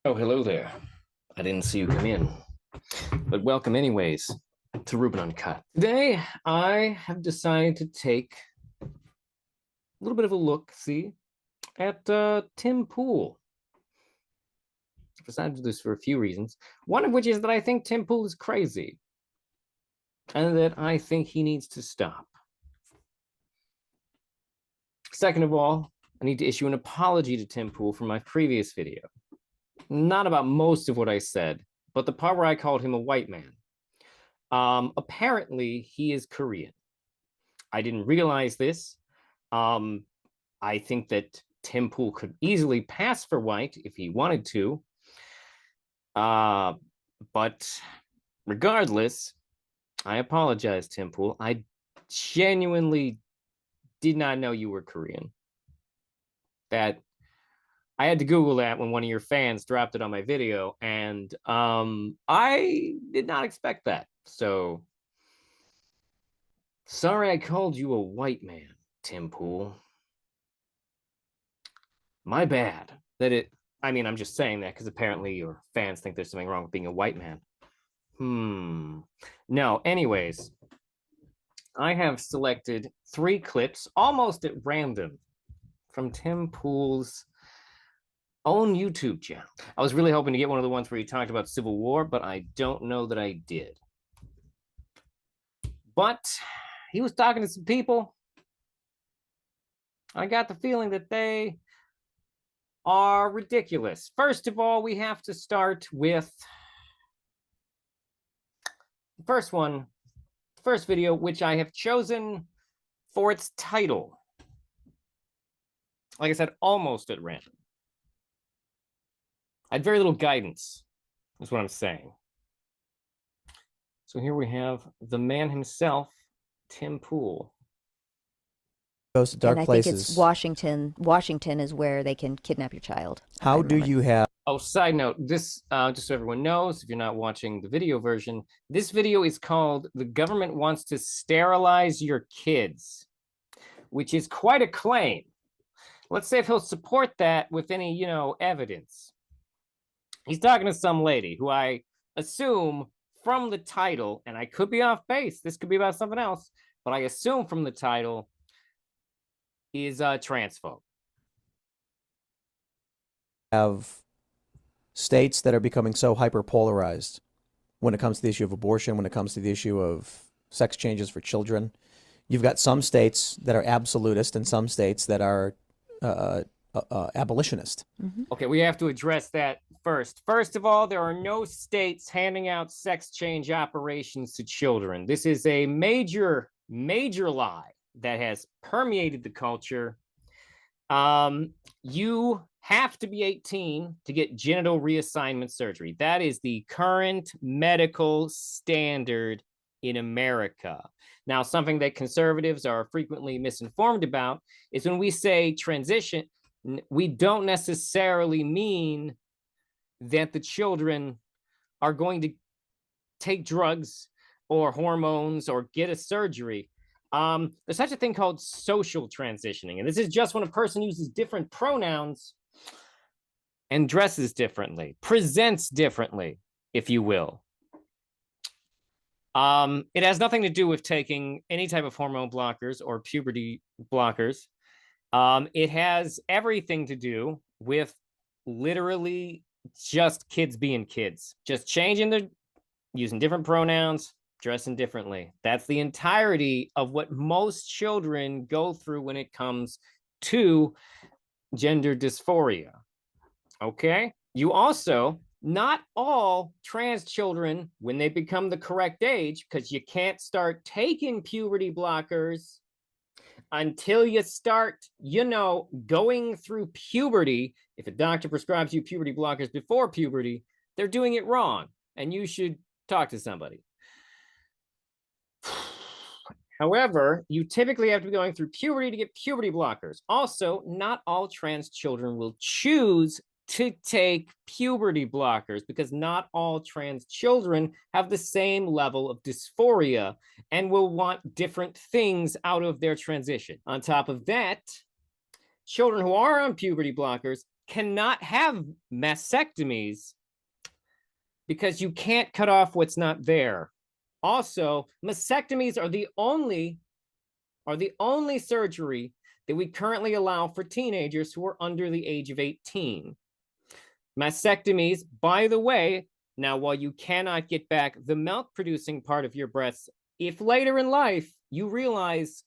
Oh, hello there. I didn't see you come in, but welcome anyways to Ruben Uncut. Today, I have decided to take a little bit of a look-see at Tim Pool. I decided to do this for a few reasons, one of which is that I think Tim Pool is crazy, and that I think he needs to stop. Second of all, I need to issue an apology to Tim Pool for my previous video. Not about most of what I said, but the part where I called him a white man. Apparently, he is Korean. I didn't realize this. I think that Tim Pool could easily pass for white if he wanted to. But regardless, I apologize, Tim Pool. I genuinely did not know you were Korean. That I had to Google that when one of your fans dropped it on my video, and I did not expect that. So sorry I called you a white man, Tim Pool. My bad. I'm just saying that because apparently your fans think there's something wrong with being a white man. No, anyways, I have selected 3 clips almost at random from Tim Pool's own YouTube channel. I was really hoping to get one of the ones where he talked about Civil War, but I don't know that I did. But he was talking to some people. I got the feeling that they are ridiculous. First of all, we have to start with the first video, which I have chosen for its title. Like I said, almost at random. I had very little guidance, is what I'm saying. So here we have the man himself, Tim Pool. Goes to dark places. And I think it's Washington. Washington is where they can kidnap your child. How do you have... Oh, side note, this, just so everyone knows, if you're not watching the video version, this video is called "The Government Wants to Sterilize Your Kids," which is quite a claim. Let's say if he'll support that with any, evidence. He's talking to some lady who I assume from the title, and I could be off base, this could be about something else, but I assume from the title is transphobe. Have states that are becoming so hyper-polarized when it comes to the issue of abortion, when it comes to the issue of sex changes for children. You've got some states that are absolutist and some states that are abolitionist. Okay, we have to address that first. First of all, there are no states handing out sex change operations to children. This is a major, major lie that has permeated the culture. You have to be 18 to get genital reassignment surgery. That is the current medical standard in America. Now, something that conservatives are frequently misinformed about is when we say transition, we don't necessarily mean that the children are going to take drugs or hormones or get a surgery. There's such a thing called social transitioning, and this is just when a person uses different pronouns and dresses differently, presents differently, if you will. It has nothing to do with taking any type of hormone blockers or puberty blockers. It has everything to do with literally just kids being kids, just using different pronouns, dressing differently. That's the entirety of what most children go through when it comes to gender dysphoria. Okay? You also, not all trans children, when they become the correct age, because you can't start taking puberty blockers until you start, going through puberty. If a doctor prescribes you puberty blockers before puberty, they're doing it wrong, and you should talk to somebody. However, you typically have to be going through puberty to get puberty blockers. Also, not all trans children will choose to take puberty blockers because not all trans children have the same level of dysphoria and will want different things out of their transition. On top of that, children who are on puberty blockers cannot have mastectomies because you can't cut off what's not there. Also, mastectomies are the only surgery that we currently allow for teenagers who are under the age of 18. Mastectomies, by the way, now while you cannot get back the milk producing part of your breasts, if later in life you realize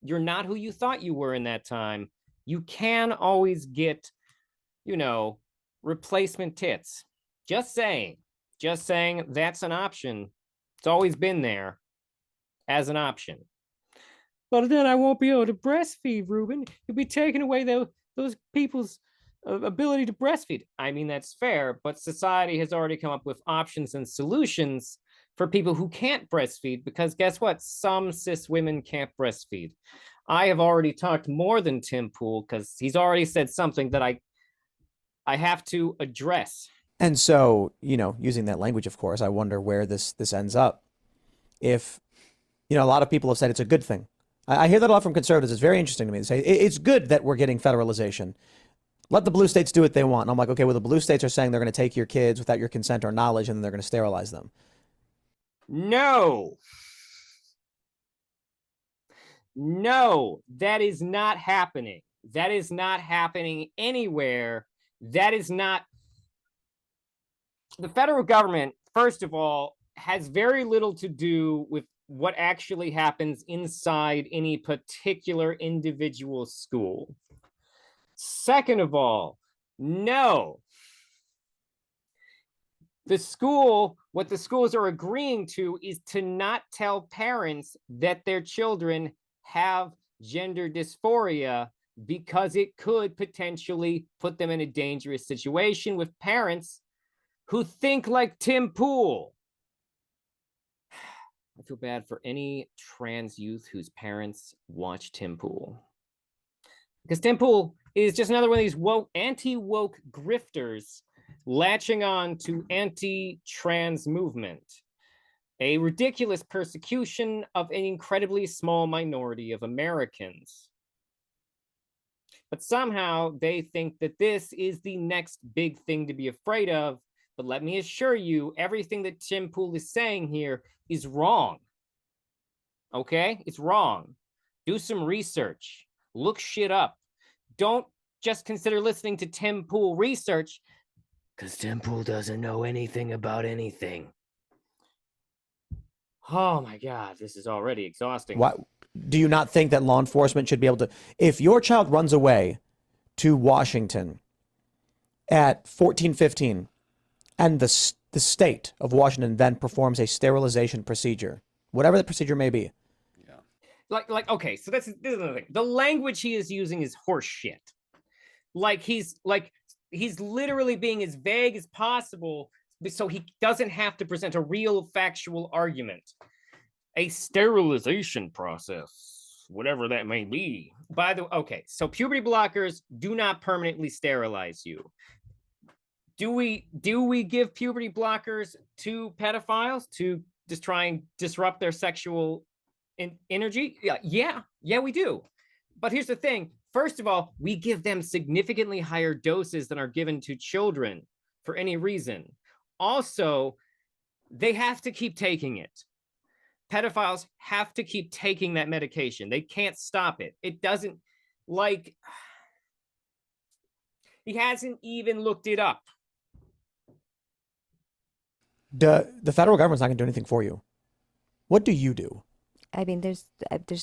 you're not who you thought you were in that time, you can always get, replacement tits. Just saying that's an option. It's always been there as an option. But then I won't be able to breastfeed, Ruben. You'll be taking away those people's ability to breastfeed. I mean, that's fair, but society has already come up with options and solutions for people who can't breastfeed, because guess what? Some cis women can't breastfeed. I have already talked more than Tim Pool because he's already said something that I have to address. And so, using that language, of course, I wonder where this ends up. If, a lot of people have said it's a good thing. I hear that a lot from conservatives. It's very interesting to me. They say it's good that we're getting federalization. Let the blue states do what they want. And I'm like, okay, well, the blue states are saying they're going to take your kids without your consent or knowledge, and then they're going to sterilize them. No, that is not happening. That is not happening anywhere. That is not. The federal government, first of all, has very little to do with what actually happens inside any particular individual school. Second of all, no. What the schools are agreeing to is to not tell parents that their children have gender dysphoria, because it could potentially put them in a dangerous situation with parents who think like Tim Pool. I feel bad for any trans youth whose parents watch Tim Pool, because Tim Pool is just another one of these anti-woke grifters latching on to anti-trans movement, a ridiculous persecution of an incredibly small minority of Americans. But somehow they think that this is the next big thing to be afraid of. But let me assure you, everything that Tim Pool is saying here is wrong. Okay? It's wrong. Do some research. Look shit up. Don't just consider listening to Tim Pool research, because Tim Pool doesn't know anything about anything. Oh my God, this is already exhausting. Why, do you not think that law enforcement should be able to, if your child runs away to Washington at 14, 15, and the state of Washington then performs a sterilization procedure, whatever the procedure may be? Yeah. Okay, so this is another thing. The language he is using is horse shit. He's literally being as vague as possible so he doesn't have to present a real factual argument. A sterilization process, whatever that may be. Okay, so puberty blockers do not permanently sterilize you. Do we give puberty blockers to pedophiles to just try and disrupt their sexual energy? Yeah, we do. But here's the thing. First of all, we give them significantly higher doses than are given to children for any reason. Also, they have to keep taking it. Pedophiles have to keep taking that medication. They can't stop it. It doesn't, he hasn't even looked it up. The federal government's not going to do anything for you. What do you do? I mean, there's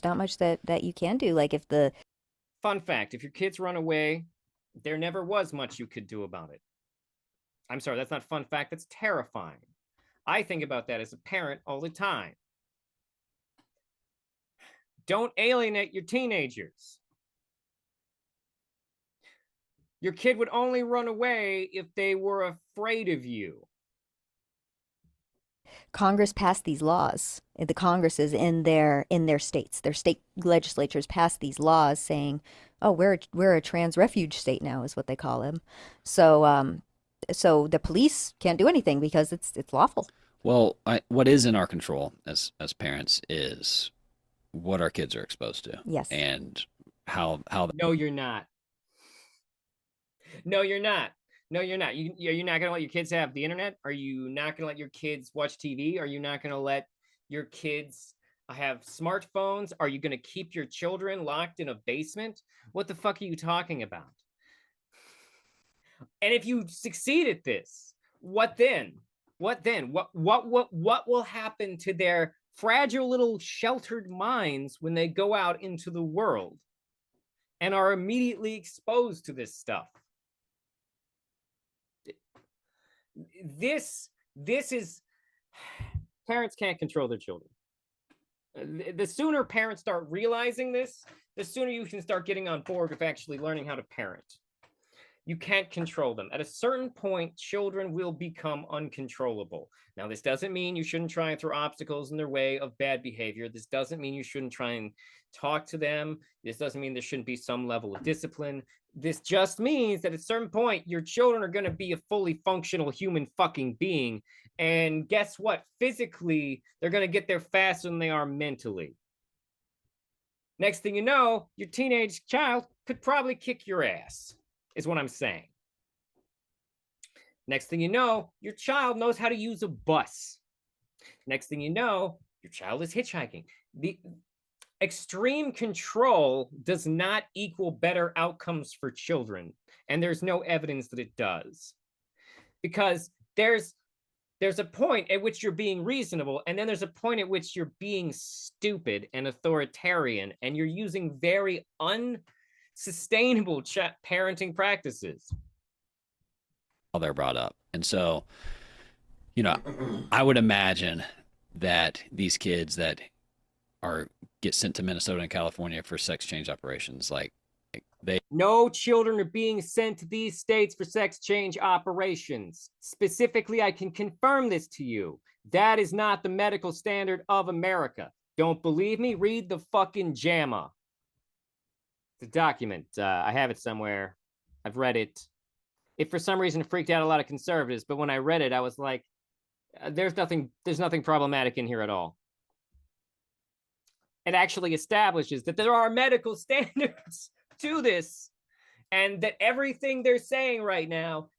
not much that you can do. Like, if the fun fact, if your kids run away, there never was much you could do about it. I'm sorry, that's not fun fact. That's terrifying. I think about that as a parent all the time. Don't alienate your teenagers. Your kid would only run away if they were afraid of you. Congress passed these laws. The Congresses in their states, their state legislatures passed these laws saying, "Oh, we're a trans refuge state now," is what they call them. So the police can't do anything because it's lawful. Well, what is in our control as parents is what our kids are exposed to. Yes. And how. No, you're not. No, you're not. No, you're not. You're not going to let your kids have the internet? Are you not going to let your kids watch TV? Are you not going to let your kids have smartphones? Are you going to keep your children locked in a basement? What the fuck are you talking about? And if you succeed at this, what then? What then? What will happen to their fragile little sheltered minds when they go out into the world and are immediately exposed to this stuff? This is, parents can't control their children. The sooner parents start realizing this, the sooner you can start getting on board with actually learning how to parent. You can't control them. At a certain point, children will become uncontrollable. Now, this doesn't mean you shouldn't try and throw obstacles in their way of bad behavior. This doesn't mean you shouldn't try and talk to them. This doesn't mean there shouldn't be some level of discipline. This just means that at a certain point, your children are going to be a fully functional human fucking being. And guess what? Physically, they're going to get there faster than they are mentally. Next thing you know, your teenage child could probably kick your ass, is what I'm saying. Next thing you know, your child knows how to use a bus. Next thing you know, your child is hitchhiking. The extreme control does not equal better outcomes for children, and there's no evidence that it does. Because there's a point at which you're being reasonable, and then there's a point at which you're being stupid and authoritarian, and you're using very unsustainable parenting practices. How they're brought up. And so, you know, I would imagine that these kids that get sent to Minnesota and California for sex change operations, like no children are being sent to these states for sex change operations. Specifically, I can confirm this to you. That is not the medical standard of America. Don't believe me? Read the fucking JAMA. The document. I have it somewhere. I've read it. It for some reason freaked out a lot of conservatives, but when I read it, I was like, there's nothing problematic in here at all. It actually establishes that there are medical standards to this, and that everything they're saying right now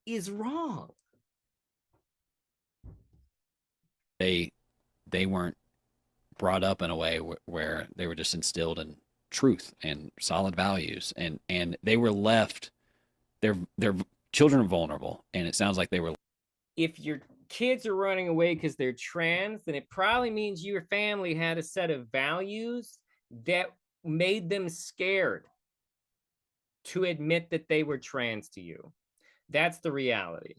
is wrong. They weren't brought up in a way where they were just instilled in truth and solid values, and they were left. Their children are vulnerable, and it sounds like they were. If your kids are running away because they're trans, then it probably means your family had a set of values that made them scared to admit that they were trans to you. That's the reality.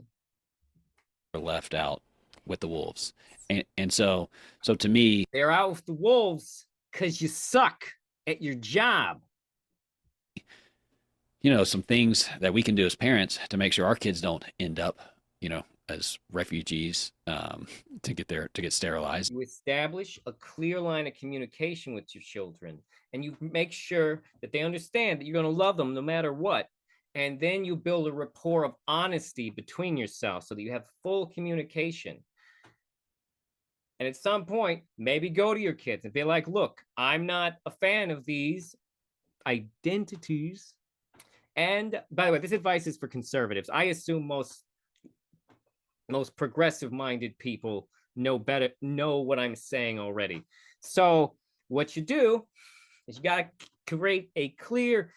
Were left out with the wolves, and so to me, they're out with the wolves because you suck at your job. You know, some things that we can do as parents to make sure our kids don't end up, you know, as refugees to get sterilized. You establish a clear line of communication with your children, and you make sure that they understand that you're going to love them no matter what. And then you build a rapport of honesty between yourselves so that you have full communication. And at some point, maybe go to your kids and be like, look, I'm not a fan of these identities. And by the way, this advice is for conservatives. I assume most progressive-minded people know what I'm saying already. So what you do is you got to create a clear,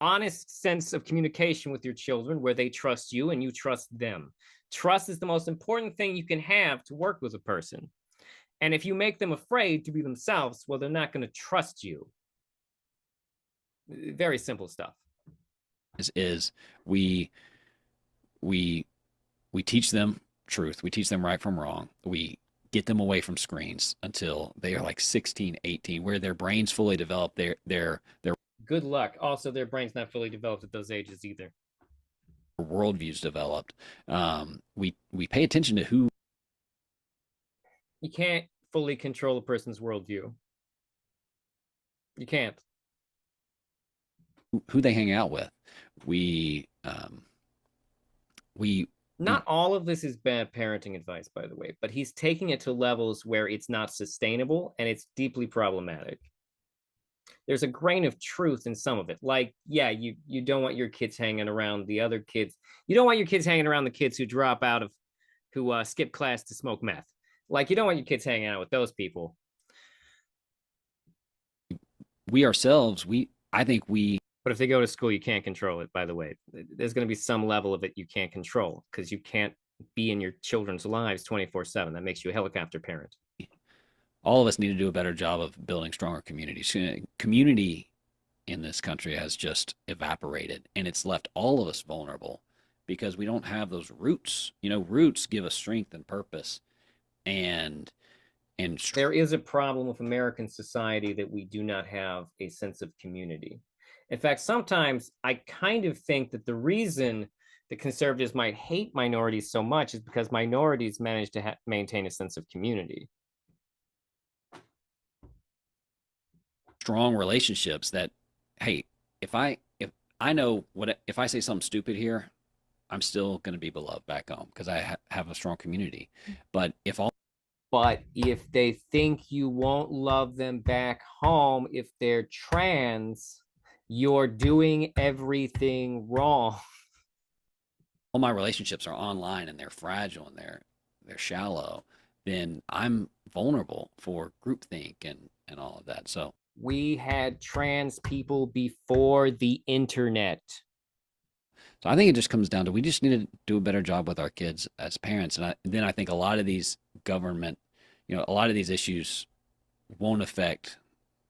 honest sense of communication with your children where they trust you and you trust them. Trust is the most important thing you can have to work with a person. And if you make them afraid to be themselves, well, they're not going to trust you. Very simple stuff. Is we teach them truth. We teach them right from wrong. We get them away from screens until they are like 16, 18, where their brains fully develop. Their good luck. Also, their brain's not fully developed at those ages either. Worldviews developed. We pay attention to who. You can't fully control a person's worldview. You can't. Who they hang out with. Not all of this is bad parenting advice, by the way, but he's taking it to levels where it's not sustainable and it's deeply problematic. there's a grain of truth in some of it. Like, yeah, you don't want your kids hanging around the other kids. You don't want your kids hanging around the kids who drop out of, who skip class to smoke meth. Like, you don't want your kids hanging out with those people. We ourselves, I think we But if they go to school, you can't control it, by the way. There's going to be some level of it you can't control because you can't be in your children's lives 24/7. That makes you a helicopter parent. all of us need to do a better job of building stronger communities. Community in this country has just evaporated, and it's left all of us vulnerable because we don't have those roots. You know, roots give us strength and purpose, and there is a problem with American society that we do not have a sense of community. In fact, sometimes I kind of think that the reason the conservatives might hate minorities so much is because minorities manage to maintain a sense of community. strong relationships that, hey, if I know what, if I say something stupid here, I'm still going to be beloved back home because I have a strong community. But if they think you won't love them back home if they're trans, you're doing everything wrong. all my relationships are online and they're fragile and they're shallow, then I'm vulnerable for groupthink and all of that. So we had trans people before the internet. So I think it just comes down to we just need to do a better job with our kids as parents. And then I think a lot of these government, a lot of these issues won't affect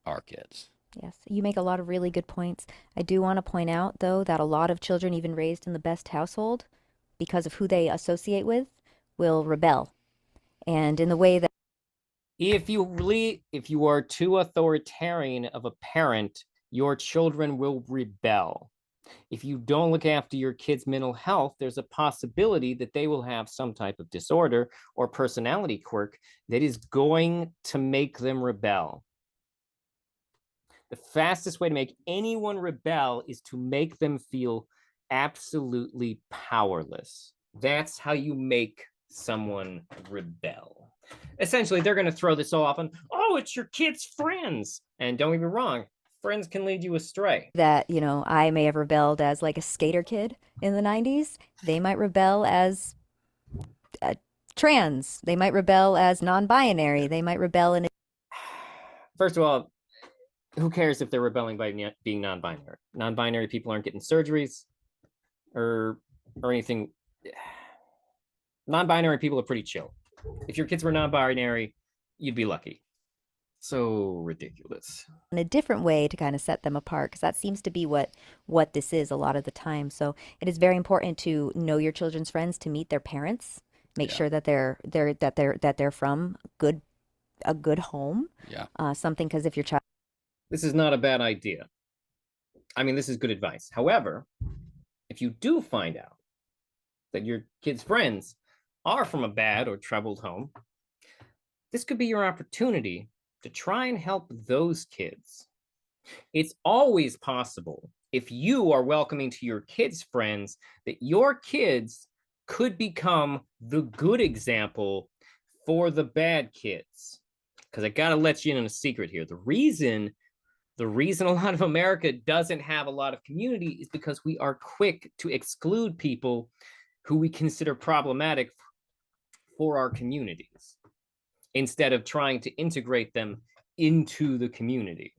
our kids. Yes, you make a lot of really good points. I do want to point out, though, that a lot of children, even raised in the best household, because of who they associate with, will rebel. And in the way that if you are too authoritarian of a parent, your children will rebel. If you don't look after your kids' mental health, there's a possibility that they will have some type of disorder or personality quirk that is going to make them rebel. The fastest way to make anyone rebel is to make them feel absolutely powerless. That's how you make someone rebel. Essentially, they're going to throw this all off on, oh, it's your kid's friends. And don't get me wrong, friends can lead you astray. that, I may have rebelled as like a skater kid in the 90s. They might rebel as trans. They might rebel as non-binary. They might rebel in. First of all, who cares if they're rebelling by being non-binary? Non-binary people aren't getting surgeries or anything. Non-binary people are pretty chill. If your kids were non-binary, you'd be lucky. So ridiculous. In a different way to kind of set them apart, because that seems to be what this is a lot of the time. So it is very important to know your children's friends, to meet their parents, make sure that they're from a good home. Yeah. Something, because if your child. This is not a bad idea. I mean, this is good advice. However, if you do find out that your kids' friends are from a bad or troubled home, this could be your opportunity to try and help those kids. It's always possible, if you are welcoming to your kids' friends, that your kids could become the good example for the bad kids. Because I got to let you in on a secret here. The reason a lot of America doesn't have a lot of community is because we are quick to exclude people who we consider problematic for our communities, instead of trying to integrate them into the community.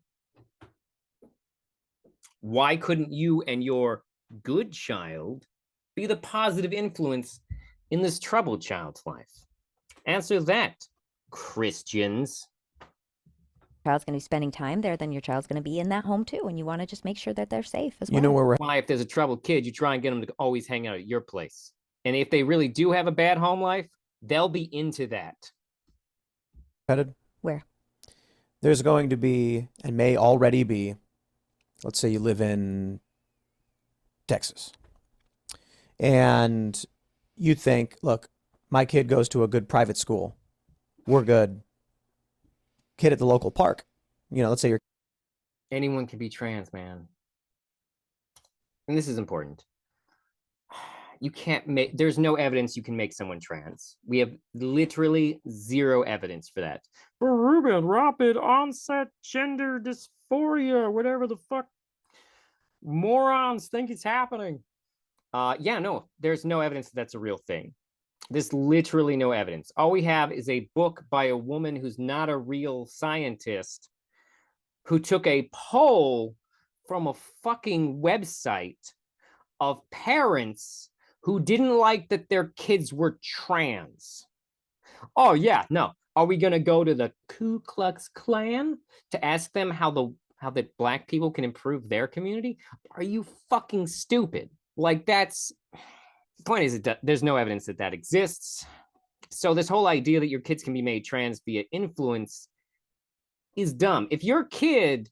Why couldn't you and your good child be the positive influence in this troubled child's life? Answer that, Christians. Child's going to be spending time there, then your child's going to be in that home too, and you want to just make sure that they're safe as well. You know where we're Why, if there's a troubled kid, you try and get them to always hang out at your place. And if they really do have a bad home life, they'll be into that. headed? Where? There's going to be, and may already be, let's say you live in Texas, and you think, look, my kid goes to a good private school. We're good. Kid at the local park. Let's say you're. Anyone can be trans, man. And this is important. You can't make, there's no evidence you can make someone trans. We have literally zero evidence for that. For Ruben, rapid onset gender dysphoria or whatever the fuck morons think is happening. Yeah, no, there's no evidence that that's a real thing. There's literally no evidence. All we have is a book by a woman who's not a real scientist who took a poll from a fucking website of parents who didn't like that their kids were trans. Oh, yeah, no. Are we going to go to the Ku Klux Klan to ask them how the black people can improve their community? Are you fucking stupid? Like, that's the point is that there's no evidence that that exists. So this whole idea that your kids can be made trans via influence is dumb. If your kid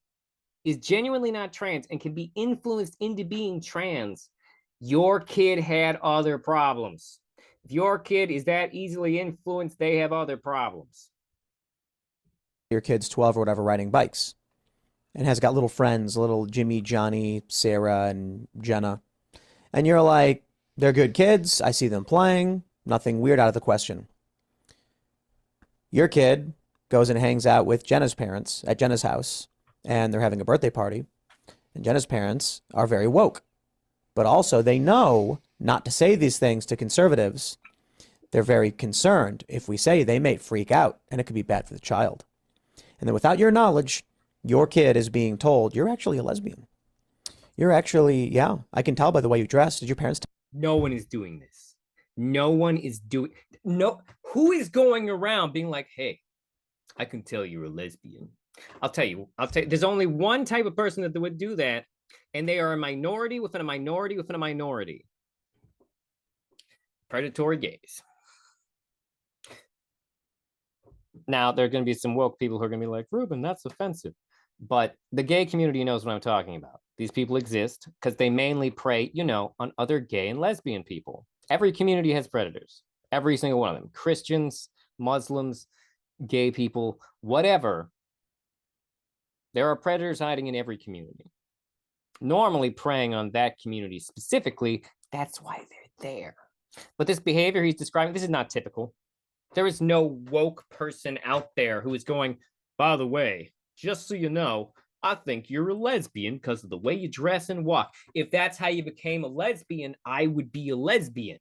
is genuinely not trans and can be influenced into being trans, your kid had other problems. If your kid is that easily influenced, they have other problems. Your kid's 12 or whatever riding bikes and has got little friends, little Jimmy, Johnny, Sarah, and Jenna. And you're like, they're good kids. I see them playing. Nothing weird out of the question. Your kid goes and hangs out with Jenna's parents at Jenna's house, and they're having a birthday party. And Jenna's parents are very woke. But also they know not to say these things to conservatives. They're very concerned. If we say, they may freak out, and it could be bad for the child. And then without your knowledge, your kid is being told, you're actually a lesbian. You're actually, yeah, I can tell by the way you dress. Did your parents tell? No one is doing this. No one is doing, no, who is going around being like, hey, I can tell you're a lesbian. I'll tell you, there's only one type of person that would do that, and they are a minority within a minority within a minority. Predatory gays. Now, there are going to be some woke people who are going to be like, Ruben, that's offensive. But the gay community knows what I'm talking about. These people exist because they mainly prey, you know, on other gay and lesbian people. Every community has predators. Every single one of them. Christians, Muslims, gay people, whatever. There are predators hiding in every community. Normally preying on that community specifically, that's why they're there. But this behavior he's describing, this is not typical. There is no woke person out there who is going, by the way, just so you know, I think you're a lesbian because of the way you dress and walk. If that's how you became a lesbian, I would be a lesbian.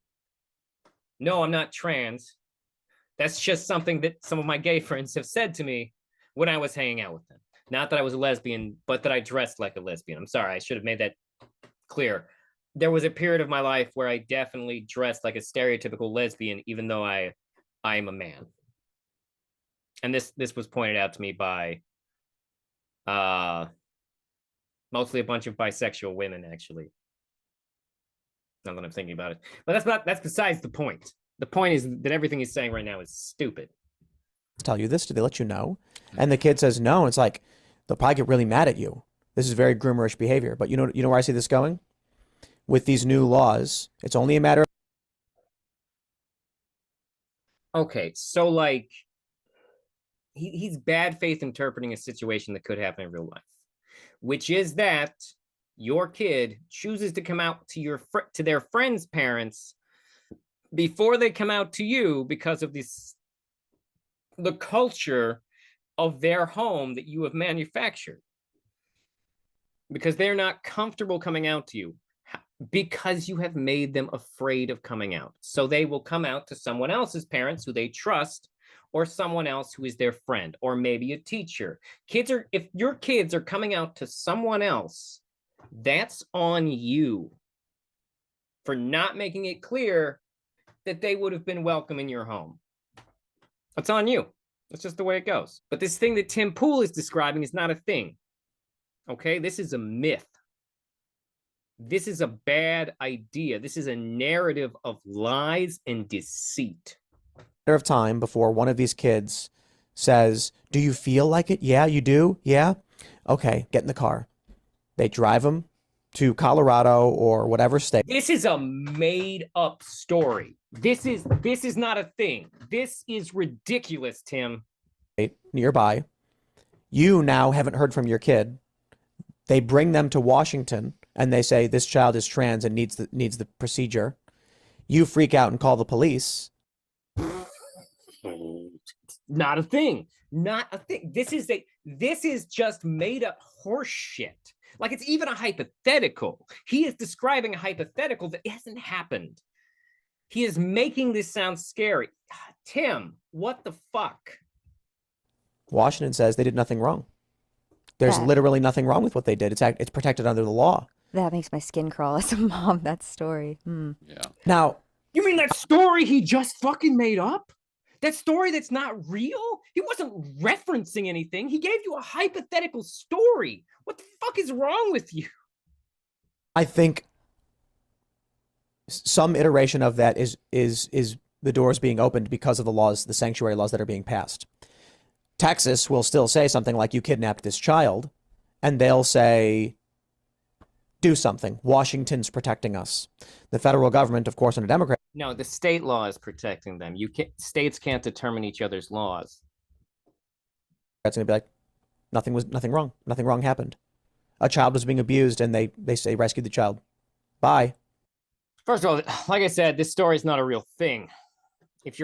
No, I'm not trans. That's just something that some of my gay friends have said to me when I was hanging out with them. Not that I was a lesbian, but that I dressed like a lesbian. I'm sorry, I should have made that clear. There was a period of my life where I definitely dressed like a stereotypical lesbian, even though I am a man. And this was pointed out to me by mostly a bunch of bisexual women, actually. Now that I'm thinking about it. But that's besides the point. The point is that everything he's saying right now is stupid. Tell you this? Did they let you know? And the kid says no. And it's like, they'll probably get really mad at you. This is very groomerish behavior. But you know where I see this going? With these new laws, it's only a matter of... Okay, so like, he's bad faith interpreting a situation that could happen in real life, which is that your kid chooses to come out to their friends' parents before they come out to you because of the culture of their home that you have manufactured, because they're not comfortable coming out to you because you have made them afraid of coming out. So they will come out to someone else's parents who they trust, or someone else who is their friend, or maybe a teacher. If your kids are coming out to someone else, that's on you for not making it clear that they would have been welcome in your home. That's on you. That's just the way it goes. But this thing that Tim Pool is describing is not a thing. Okay, this is a myth. This is a bad idea. This is a narrative of lies and deceit. Of time before one of these kids says, do you feel like it? Yeah, you do? Yeah? Okay, get in the car. They drive them to Colorado or whatever state. This is a made up story. This is not a thing. This is ridiculous, Tim. Nearby. You now haven't heard from your kid. They bring them to Washington and they say this child is trans and needs the procedure. You freak out and call the police. Not a thing. Not a thing. This is This is just made up horse shit. Like, it's even a hypothetical. He is describing a hypothetical that hasn't happened. He is making this sound scary. Tim, what the fuck? Washington says they did nothing wrong. There's That- literally nothing wrong with what they did. It's protected under the law. That makes my skin crawl as a mom, that story. Yeah. Now, You mean that story he just fucking made up? That story that's not real? He wasn't referencing anything. He gave you a hypothetical story. What the fuck is wrong with you? I think some iteration of that is the doors being opened because of the laws, the sanctuary laws that are being passed. Texas will still say something like, you kidnapped this child, and they'll say, do something. Washington's protecting us. The federal government, of course, under Democrat. No, the state law is protecting them. States can't determine each other's laws. That's going to be like, nothing wrong. Nothing wrong happened. A child was being abused, and they say rescued the child. Bye. First of all, like I said, this story is not a real thing. If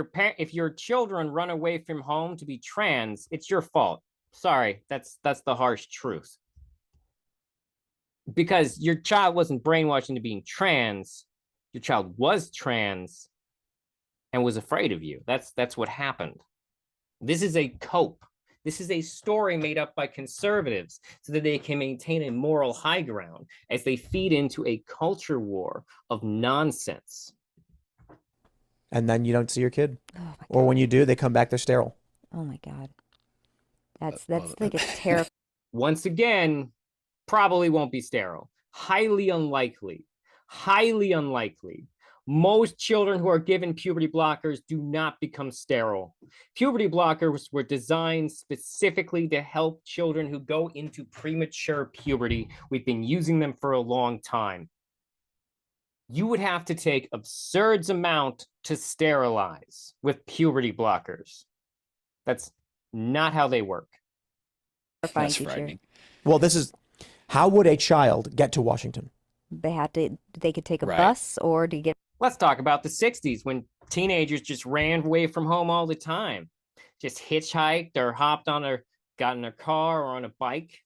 your children run away from home to be trans, it's your fault. Sorry, that's the harsh truth. Because your child wasn't brainwashed into being trans, your child was trans and was afraid of you. That's what happened. This is a cope. This is a story made up by conservatives so that they can maintain a moral high ground as they feed into a culture war of nonsense. And then you don't see your kid. Oh my Or God. when you do, they come back, they're sterile. Oh my God. That's Well, like a terrible. Once again, probably won't be sterile. Highly unlikely. Highly unlikely. Most children who are given puberty blockers do not become sterile. Puberty blockers were designed specifically to help children who go into premature puberty. We've been using them for a long time. You would have to take absurd amount to sterilize with puberty blockers. That's not how they work. Terrifying That's teacher. frightening. Well, this is, how would a child get to Washington? They could take a Right. bus or to get. Let's talk about the 60s when teenagers just ran away from home all the time. Just hitchhiked or got in a car or on a bike.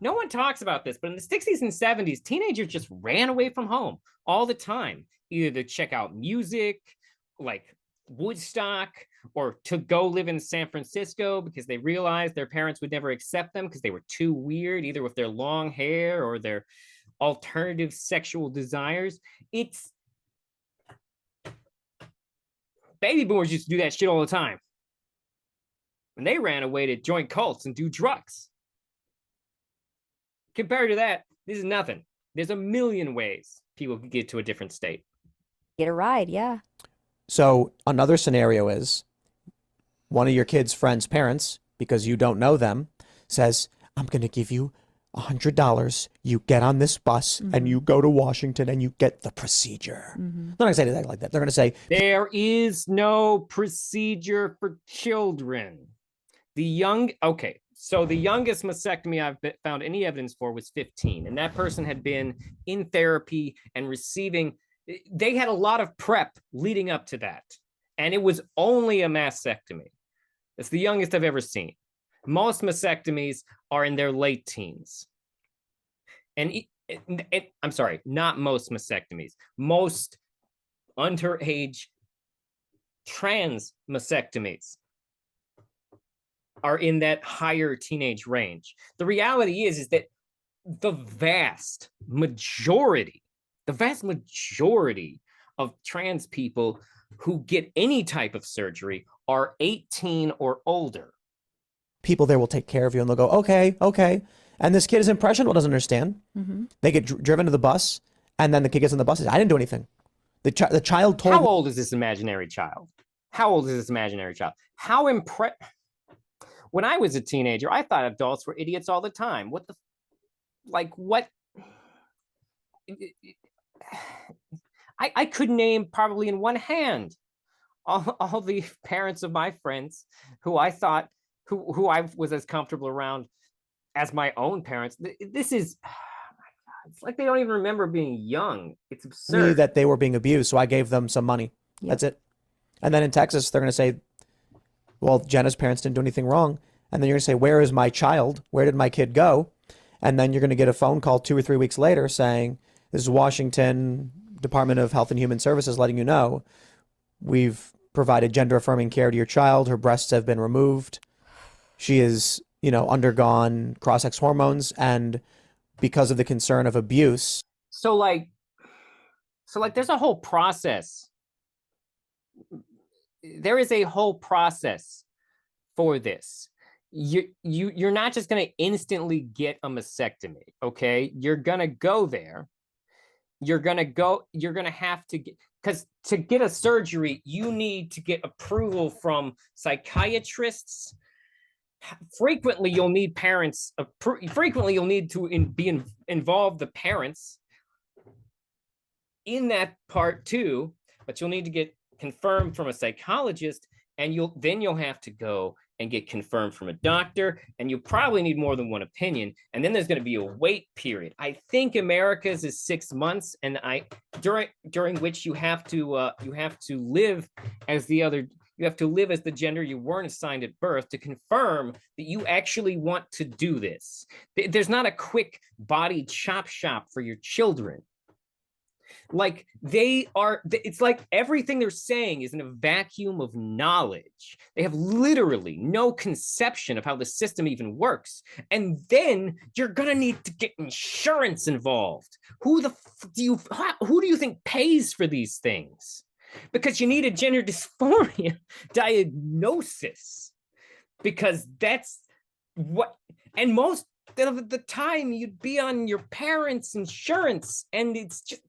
No one talks about this, but in the 60s and 70s, teenagers just ran away from home all the time, either to check out music, like Woodstock, or to go live in San Francisco because they realized their parents would never accept them because they were too weird, either with their long hair or their alternative sexual desires. It's baby boomers used to do that shit all the time. And they ran away to join cults and do drugs. Compared to that, this is nothing. There's a million ways people can get to a different state. Get a ride, yeah. So another scenario is one of your kid's friend's parents, because you don't know them, says, I'm going to give you $100. You get on this bus and you go to Washington and you get the procedure. They're not going to say anything like that. They're going to say, There is no procedure for children. So the youngest mastectomy I've found any evidence for was 15. And that person had been in therapy and they had a lot of prep leading up to that. And it was only a mastectomy. It's the youngest I've ever seen. Most mastectomies are in their late teens. And I'm sorry, not most mastectomies. Most underage trans mastectomies are in that higher teenage range. The reality is that the vast majority of trans people who get any type of surgery are 18 or older. people there will take care of you, and they'll go, okay, okay. And this kid is impressionable, doesn't understand. They get driven to the bus, and then the kid gets on the bus and says, I didn't do anything. The child told How me. old is this imaginary child? When I was a teenager, I thought adults were idiots all the time. What? I could name probably in one hand all the parents of my friends who I thought who I was as comfortable around as my own parents. This is, it's like they don't even remember being young. It's Knew absurd. that they were being abused, so I gave them some money. Yep. That's it. And then in Texas, they're going to say, well, Jenna's parents didn't do anything wrong. And then you're going to say, where is my child? Where did my kid go? And then you're going to get a phone call 2 or 3 weeks later saying, this is Washington Department of Health and Human Services letting you know we've provided gender affirming care to your child. Her breasts have been removed. She is, undergone cross-sex hormones. And because of the concern of abuse. So there's a whole process. There is a whole process for this. You're not just going to instantly get a mastectomy, okay? You're going to go there. You're going to have to get, because to get a surgery, you need to get approval from psychiatrists. Frequently, you'll need parents. Frequently, you'll need to involve the parents in that part too, but you'll need to get confirmed from a psychologist, and you'll have to go and get confirmed from a doctor, and you'll probably need more than one opinion, and then there's going to be a wait period. I think America's is 6 months, and during which you have to live as the gender you weren't assigned at birth to confirm that you actually want to do this. There's not a quick body chop shop for your children. Like it's like everything they're saying is in a vacuum of knowledge. They have literally no conception of how the system even works. And then you're gonna need to get insurance involved. Who do you think pays for these things? Because you need a gender dysphoria diagnosis. Because that's what, and most of the time you'd be on your parents' insurance, and it's just,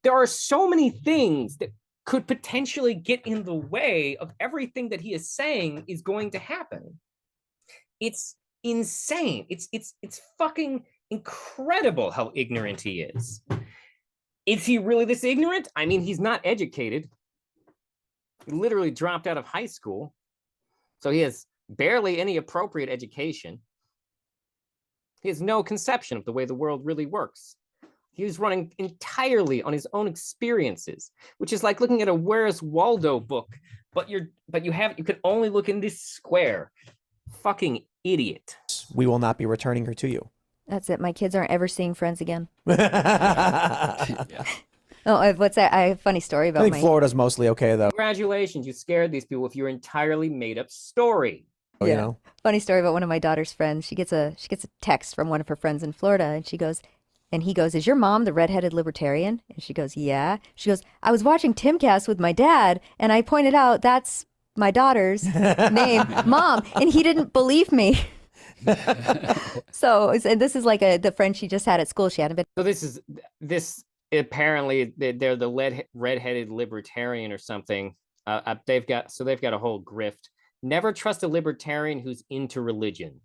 there are so many things that could potentially get in the way of everything that he is saying is going to happen. It's insane. It's fucking incredible how ignorant he is. Is he really this ignorant? I mean, he's not educated. He literally dropped out of high school, so he has barely any appropriate education. He has no conception of the way the world really works. He was running entirely on his own experiences, which is like looking at a Where's Waldo book, but you can only look in this square. Fucking idiot. We will not be returning her to you. That's it. My kids aren't ever seeing Friends again. Yeah. Oh, what's that? I have a funny story about I think Florida's mostly okay, though. Congratulations, you scared these people with your entirely made-up story. Yeah. Funny story about one of my daughter's friends. She gets a text from one of her friends in Florida, and he goes, "Is your mom the redheaded libertarian?" And she goes, "Yeah." She goes, "I was watching Timcast with my dad, and I pointed out that's my daughter's name, Mom, and he didn't believe me." So, and this is like the friend she just had at school. She hadn't been. So this apparently they're the redheaded libertarian or something. They've got a whole grift. Never trust a libertarian who's into religion.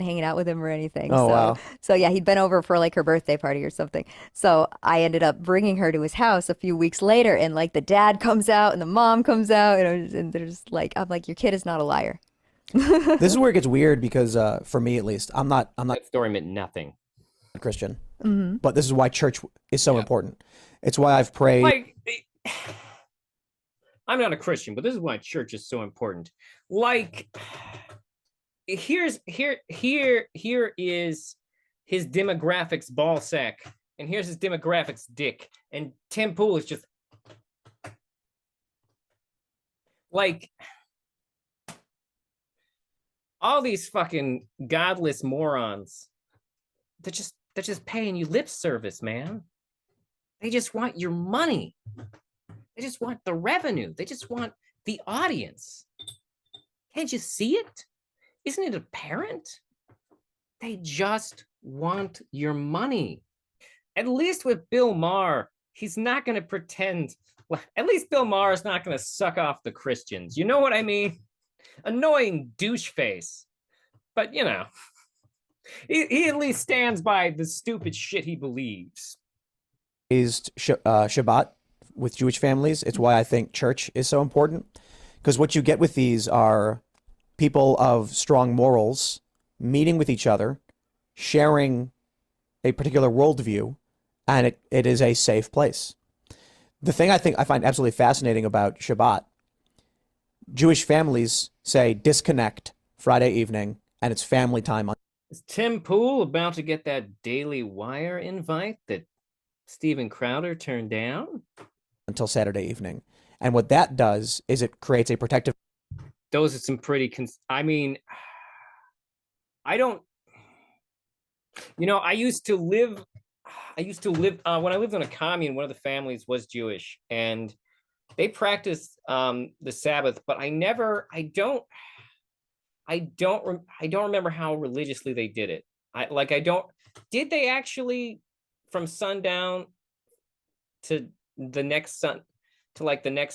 Hanging out with him or anything. Oh, wow. So yeah, he'd been over for like her birthday party or something. So I ended up bringing her to his house a few weeks later, and like the dad comes out and the mom comes out, and there's like, I'm like, your kid is not a liar. This is where it gets weird because for me at least, I'm not That story meant nothing. Christian, Mm-hmm. but this is why church is so important. It's why I've prayed. Like, I'm not a Christian, but this is why church is so important. Like, here is his demographics ball sack, and here's his demographics dick, and Tim Pool is just like all these fucking godless morons. They're just paying you lip service, man. They just want your money. They just want the revenue. They just want the audience. Can't you see it? Isn't it apparent? They just want your money. At least with Bill Maher, he's not going to pretend. At least Bill Maher is not going to suck off the Christians. You know what I mean? Annoying douche face. But, you know, he at least stands by the stupid shit he believes. Shabbat with Jewish families. It's why I think church is so important, because what you get with these are people of strong morals meeting with each other, sharing a particular worldview, and it is a safe place. The thing I find absolutely fascinating about Shabbat, Jewish families say disconnect Friday evening and it's family time Is Tim Pool about to get that Daily Wire invite that Steven Crowder turned down? until Saturday evening. And what that does is it creates a protective. Those are some pretty. I mean, I don't. I used to live. When I lived on a commune. One of the families was Jewish, and they practiced the Sabbath. But I never. I don't remember how religiously they did it. I don't. Did they actually from sundown to the next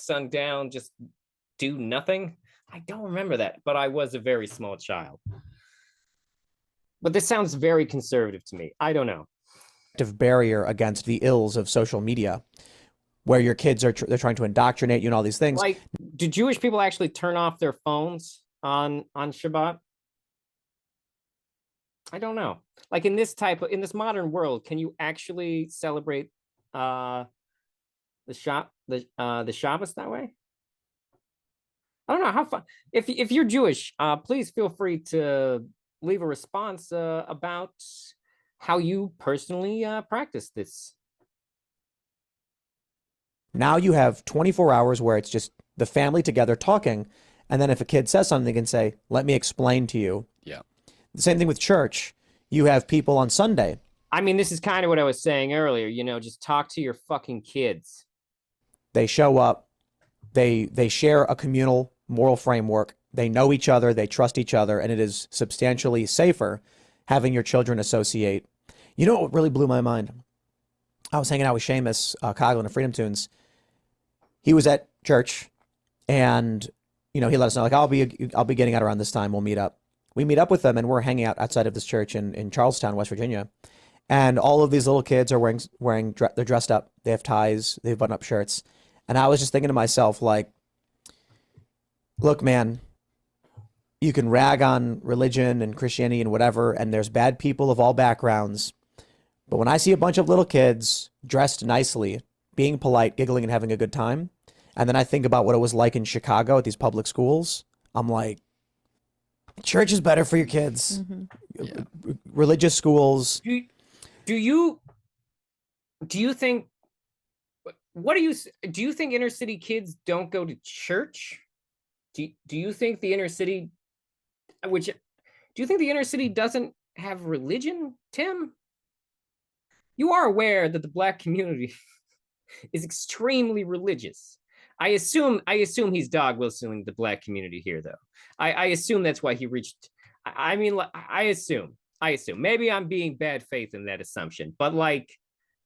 sundown just do nothing? I don't remember that, but I was a very small child. But this sounds very conservative to me. I don't know. Barrier against the ills of social media, where your kids they're trying to indoctrinate you and all these things. Like, do Jewish people actually turn off their phones on Shabbat? I don't know. Like in this modern world, can you actually celebrate the Shabbos that way? I don't know how fun. If you're Jewish, please feel free to leave a response about how you personally practice this. Now you have 24 hours where it's just the family together talking, and then if a kid says something, they can say, "Let me explain to you." Yeah. The same thing with church. You have people on Sunday. I mean, this is kind of what I was saying earlier. Just talk to your fucking kids. They show up. They share a communal moral framework. They know each other. They trust each other, and it is substantially safer having your children associate. You know what really blew my mind? I was hanging out with Seamus Coughlin of Freedom Tunes. He was at church, and he let us know, like, I'll be getting out around this time. We'll meet up. We meet up with them, and we're hanging out outside of this church in Charlestown, West Virginia. And all of these little kids are they're dressed up. They have ties. They have button-up shirts. And I was just thinking to myself, like, look, man, you can rag on religion and Christianity and whatever, and there's bad people of all backgrounds. But when I see a bunch of little kids dressed nicely, being polite, giggling, and having a good time, and then I think about what it was like in Chicago at these public schools, I'm like, church is better for your kids. Mm-hmm. Yeah. Religious schools. Do you think? Do you think inner city kids don't go to church? Do you think the inner city, do you think the inner city doesn't have religion, Tim? You are aware that the Black community is extremely religious. I assume he's dog whistling the Black community here, though. I assume that's why he reached. I mean, I assume. Maybe I'm being bad faith in that assumption, but like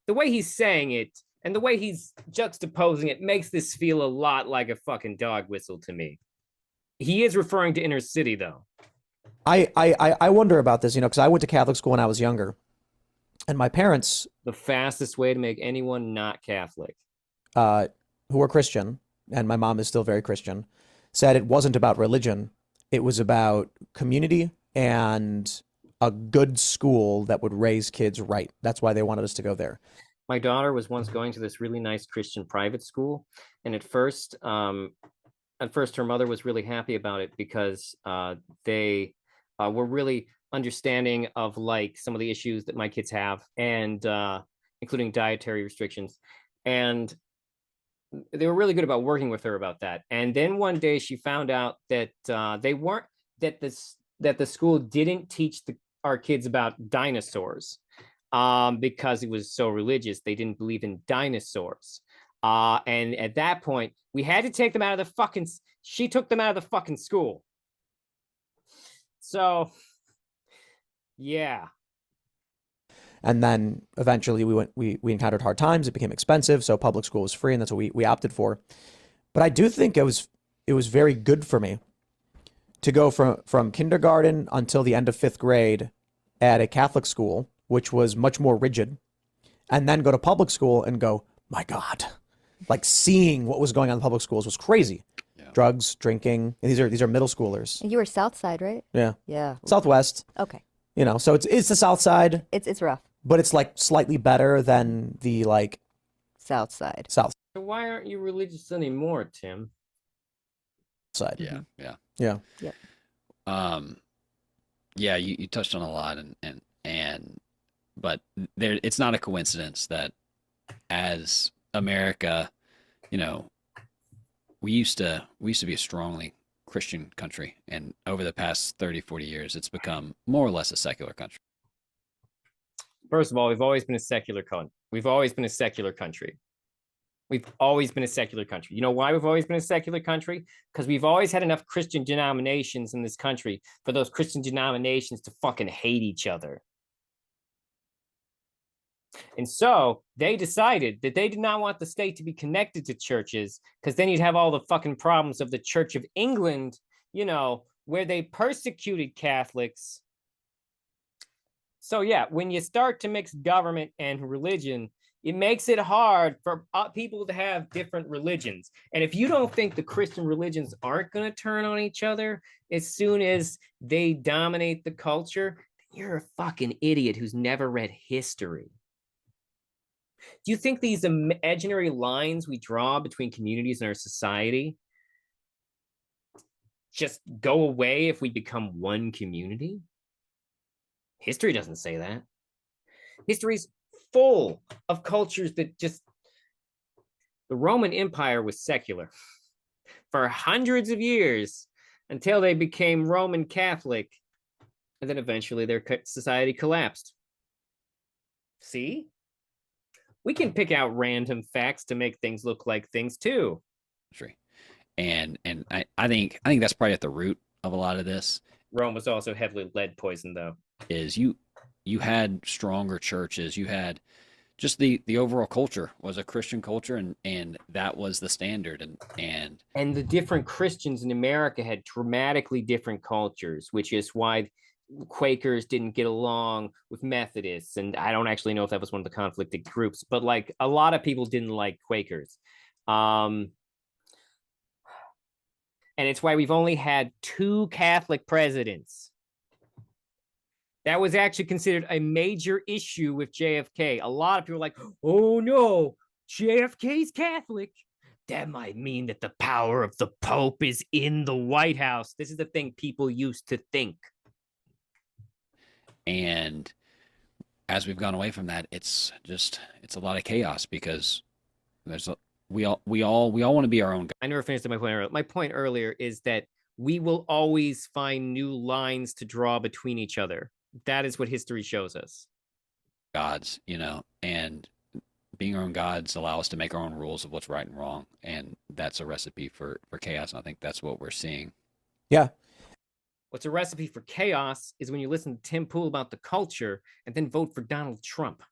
the way he's saying it and the way he's juxtaposing it makes this feel a lot like a fucking dog whistle to me. He is referring to inner city, though. I wonder about this, because I went to Catholic school when I was younger, and my parents, The fastest way to make anyone not Catholic. who were Christian, and my mom is still very Christian, said it wasn't about religion. It was about community and a good school that would raise kids right. That's why they wanted us to go there. My daughter was once going to this really nice Christian private school, and at first her mother was really happy about it because they were really understanding of like some of the issues that my kids have, and including dietary restrictions, and they were really good about working with her about that. And then one day she found out that that the school didn't teach our kids about dinosaurs because it was so religious. They didn't believe in dinosaurs. And at that point, we had to take them out of she took them out of the fucking school. So, yeah. And then eventually we encountered hard times. It became expensive, so public school was free, and that's what we opted for. But I do think it was very good for me to go from kindergarten until the end of 5th grade at a Catholic school, which was much more rigid, and then go to public school and go, my God, like seeing what was going on in public schools was crazy. Yeah. Drugs, drinking. And these are middle schoolers. And you were South Side, right? Yeah. Yeah. Southwest. Okay. So it's the South Side. It's rough. But it's like slightly better than the like South Side. South. So why aren't you religious anymore, Tim? side. Yeah, yeah, Yeah. Yep. yeah. You touched on a lot, but there, it's not a coincidence that as America, you know, we used to be a strongly Christian country, and over the past 30, 40 years, it's become more or less a secular country. First of all, we've always been a secular country. We've always been a secular country. We've always been a secular country. You know why we've always been a secular country? Because we've always had enough Christian denominations in this country for those Christian denominations to fucking hate each other. And so they decided that they did not want the state to be connected to churches, because then you'd have all the fucking problems of the Church of England, you know, where they persecuted Catholics. So yeah, when you start to mix government and religion, it makes it hard for people to have different religions. And if you don't think the Christian religions aren't going to turn on each other as soon as they dominate the culture, you're a fucking idiot who's never read history. Do you think these imaginary lines we draw between communities in our society just go away if we become one community? History doesn't say that. History's full of cultures that just... The Roman Empire was secular for hundreds of years until they became Roman Catholic, and then eventually their society collapsed. See? We can pick out random facts to make things look like things too. And I think that's probably at the root of a lot of this. Rome was also heavily lead poisoned, though. Is you had stronger churches, you had just the overall culture was a Christian culture, and that was the standard, and the different Christians in America had dramatically different cultures, which is why Quakers didn't get along with Methodists, and I don't actually know if that was one of the conflicted groups, but like a lot of people didn't like Quakers. And it's why we've only had 2 Catholic presidents. That was actually considered a major issue with JFK. A lot of people were like, oh no, JFK's Catholic. That might mean that the power of the Pope is in the White House. This is the thing people used to think. And as we've gone away from that, it's a lot of chaos, because we all want to be our own God. I never finished my point earlier. My point earlier is that we will always find new lines to draw between each other. That is what history shows us. Gods, and being our own gods allow us to make our own rules of what's right and wrong, and that's a recipe for chaos. And I think that's what we're seeing. Yeah. What's a recipe for chaos is when you listen to Tim Pool about the culture and then vote for Donald Trump.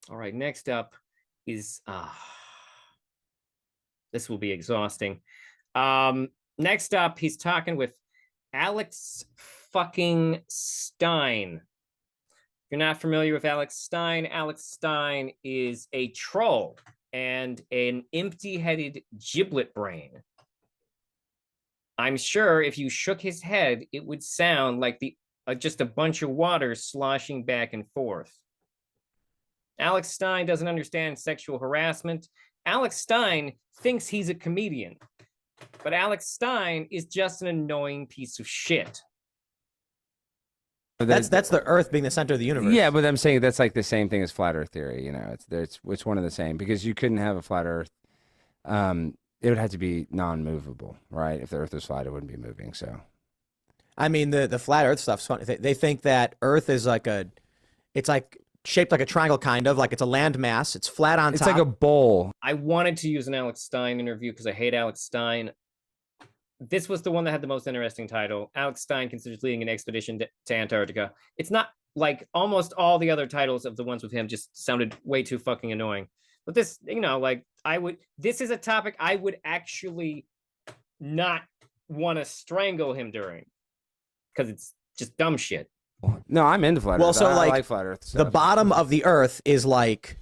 All right, next up is this will be exhausting. Next up, he's talking with Alex fucking Stein. If you're not familiar with Alex Stein is a troll and an empty-headed giblet brain. I'm sure if you shook his head, it would sound like just a bunch of water sloshing back and forth. Alex Stein doesn't understand sexual harassment. Alex Stein thinks he's a comedian, but Alex Stein is just an annoying piece of shit. That's the Earth being the center of the universe. Yeah, but I'm saying that's like the same thing as flat Earth theory. It's one of the same, because you couldn't have a flat Earth. It would have to be non-movable, right? If the Earth was flat, it wouldn't be moving. So, I mean, the flat Earth stuff's funny. They think that Earth is it's like shaped like a triangle, kind of like it's a landmass. It's flat on top. It's like a bowl. I wanted to use an Alex Stein interview because I hate Alex Stein. This was the one that had the most interesting title. Alex Stein considers leading an expedition to Antarctica. It's not like almost all the other titles of the ones with him just sounded way too fucking annoying. But this, this is a topic I would actually not want to strangle him during, because it's just dumb shit. No, I'm into flat Earth. Well, so I like like flat Earth the stuff. bottom of the Earth is like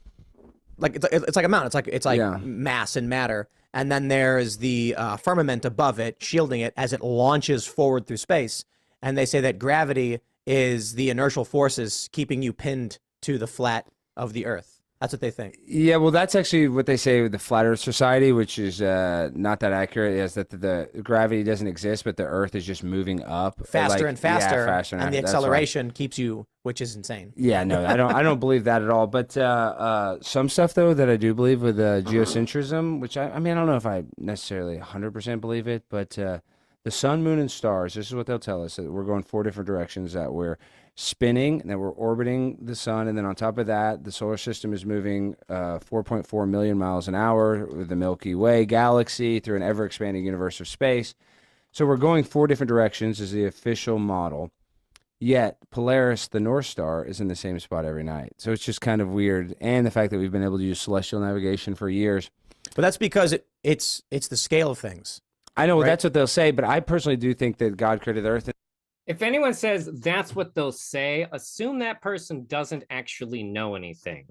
it's like a mountain. It's like Yeah. mass and matter, and then there's the firmament above it, shielding it as it launches forward through space. And they say that gravity is the inertial forces keeping you pinned to the flat of the Earth. That's what they think. Yeah, well, that's actually what they say with the Flat Earth Society, which is not that accurate. Is that the gravity doesn't exist, but the Earth is just moving up Faster like, and faster, yeah, faster, and the that's why. acceleration keeps you, which is insane. Yeah, no, I don't believe that at all. But some stuff though that I do believe with geocentrism, which I mean I don't know if I necessarily 100% believe it, but the sun, moon, and stars. This is what they'll tell us, that we're going 4 different directions. That we're spinning, and that we're orbiting the sun, and then on top of that, the solar system is moving 4.4 million miles an hour with the Milky Way galaxy through an ever-expanding universe of space. So we're going 4 different directions is the official model. Yet Polaris, the North Star, is in the same spot every night. So it's just kind of weird. And the fact that we've been able to use celestial navigation for years. But that's because it's the scale of things. I know Right. that's what they'll say, but I personally do think that God created the earth. If anyone says that's what they'll say, assume that person doesn't actually know anything.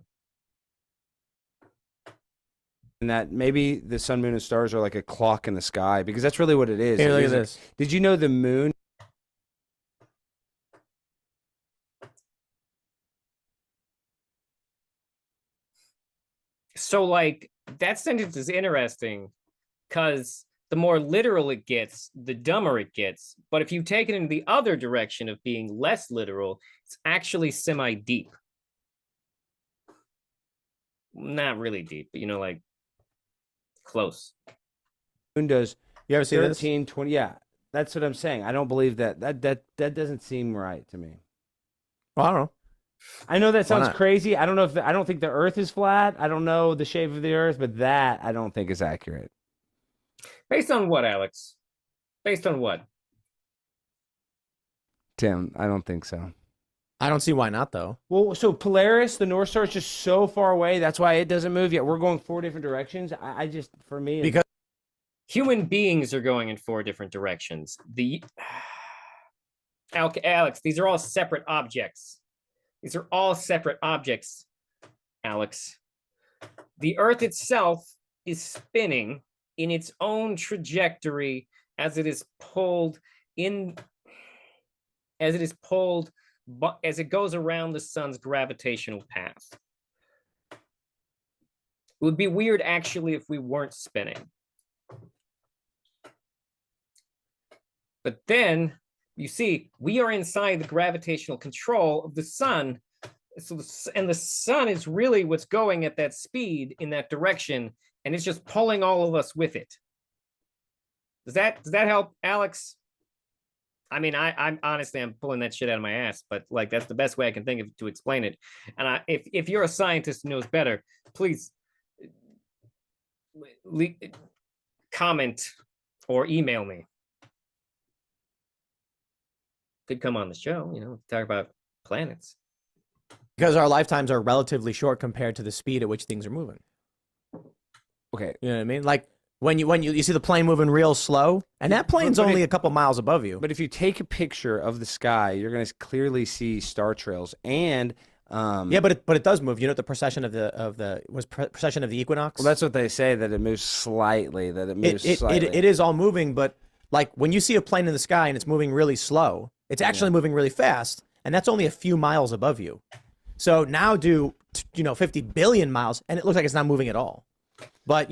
And that maybe the sun, moon, and stars are like a clock in the sky, because that's really what it is. Here, It look at is this. Did you know the moon? So, like, that sentence is interesting because the more literal it gets, the dumber it gets. But if you take it in the other direction of being less literal, it's actually semi-deep. Not really deep, but like close. Moon does You ever see this? 13, 20. Yeah, that's what I'm saying. I don't believe that. That doesn't seem right to me. Well, I don't know. I know that sounds not? crazy. I don't know I don't think the Earth is flat. I don't know the shape of the Earth, but that I don't think is accurate. Based on what, Alex? Based on what? Tim, I don't think so. I don't see why not, though. Well, so Polaris, the North Star, is just so far away. That's why it doesn't move yet. We're going 4 different directions. I just, for me, Because Human beings are going in 4 different directions. Alex, these are all separate objects. These are all separate objects, Alex. The Earth itself is spinning in its own trajectory as it is pulled as it goes around the sun's gravitational path. It would be weird, actually, if we weren't spinning. But then, you see, we are inside the gravitational control of the sun. And the sun is really what's going at that speed in that direction, and it's just pulling all of us with it. Does that help, Alex? I mean, I'm honestly, I'm pulling that shit out of my ass, but like that's the best way I can think of to explain it. And if you're a scientist who knows better, please comment or email me. Could come on the show, talk about planets. because our lifetimes are relatively short compared to the speed at which things are moving. okay. You know what I mean? Like when you see the plane moving real slow, and that plane's only a couple miles above you. But if you take a picture of the sky, you're going to clearly see star trails and yeah, but it does move. You know what the precession of the precession of the equinox? well, that's what they say, that it moves slightly, It is all moving, but like when you see a plane in the sky and it's moving really slow, it's actually moving really fast, and that's only a few miles above you. So now do 50 billion miles, and it looks like it's not moving at all. But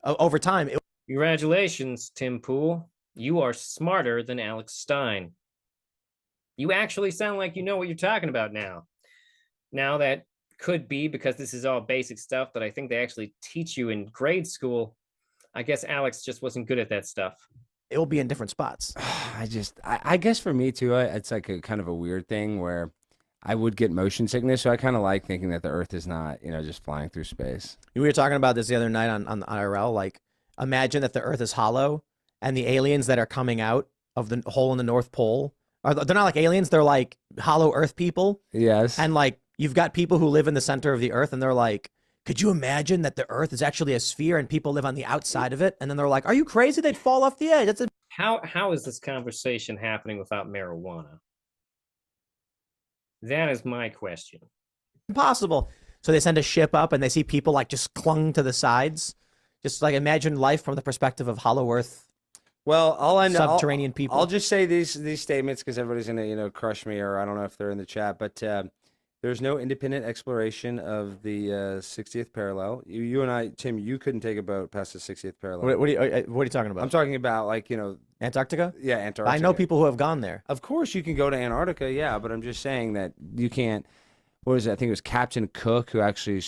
over time, Congratulations, Tim Pool. You are smarter than Alex Stein. You actually sound like you know what you're talking about now. Now that could be because this is all basic stuff that I think they actually teach you in grade school. I guess Alex just wasn't good at that stuff. it will be in different spots. I guess for me too, it's like a kind of a weird thing where I would get motion sickness. So I kind of like thinking that the Earth is not, just flying through space. We were talking about this the other night on IRL. Like, imagine that the Earth is hollow and the aliens that are coming out of the hole in the North Pole they're not like aliens. They're like hollow Earth people. Yes. And like, you've got people who live in the center of the Earth, and they're like, could you imagine that the Earth is actually a sphere and people live on the outside of it? And then they're like, are you crazy? They'd fall off the edge. How is this conversation happening without marijuana? That is my question. Impossible. So they send a ship up and they see people like just clung to the sides. Just like imagine life from the perspective of hollow Earth. Well, subterranean people. I'll just say these statements because everybody's gonna crush me, or I don't know if they're in the chat, but There's no independent exploration of the 60th parallel. You and I, Tim, you couldn't take a boat past the 60th parallel. What are you talking about? I'm talking about, like, Antarctica? Yeah, Antarctica. I know people who have gone there. Of course you can go to Antarctica, yeah, but I'm just saying that you can't. What was it? I think it was Captain Cook who actually,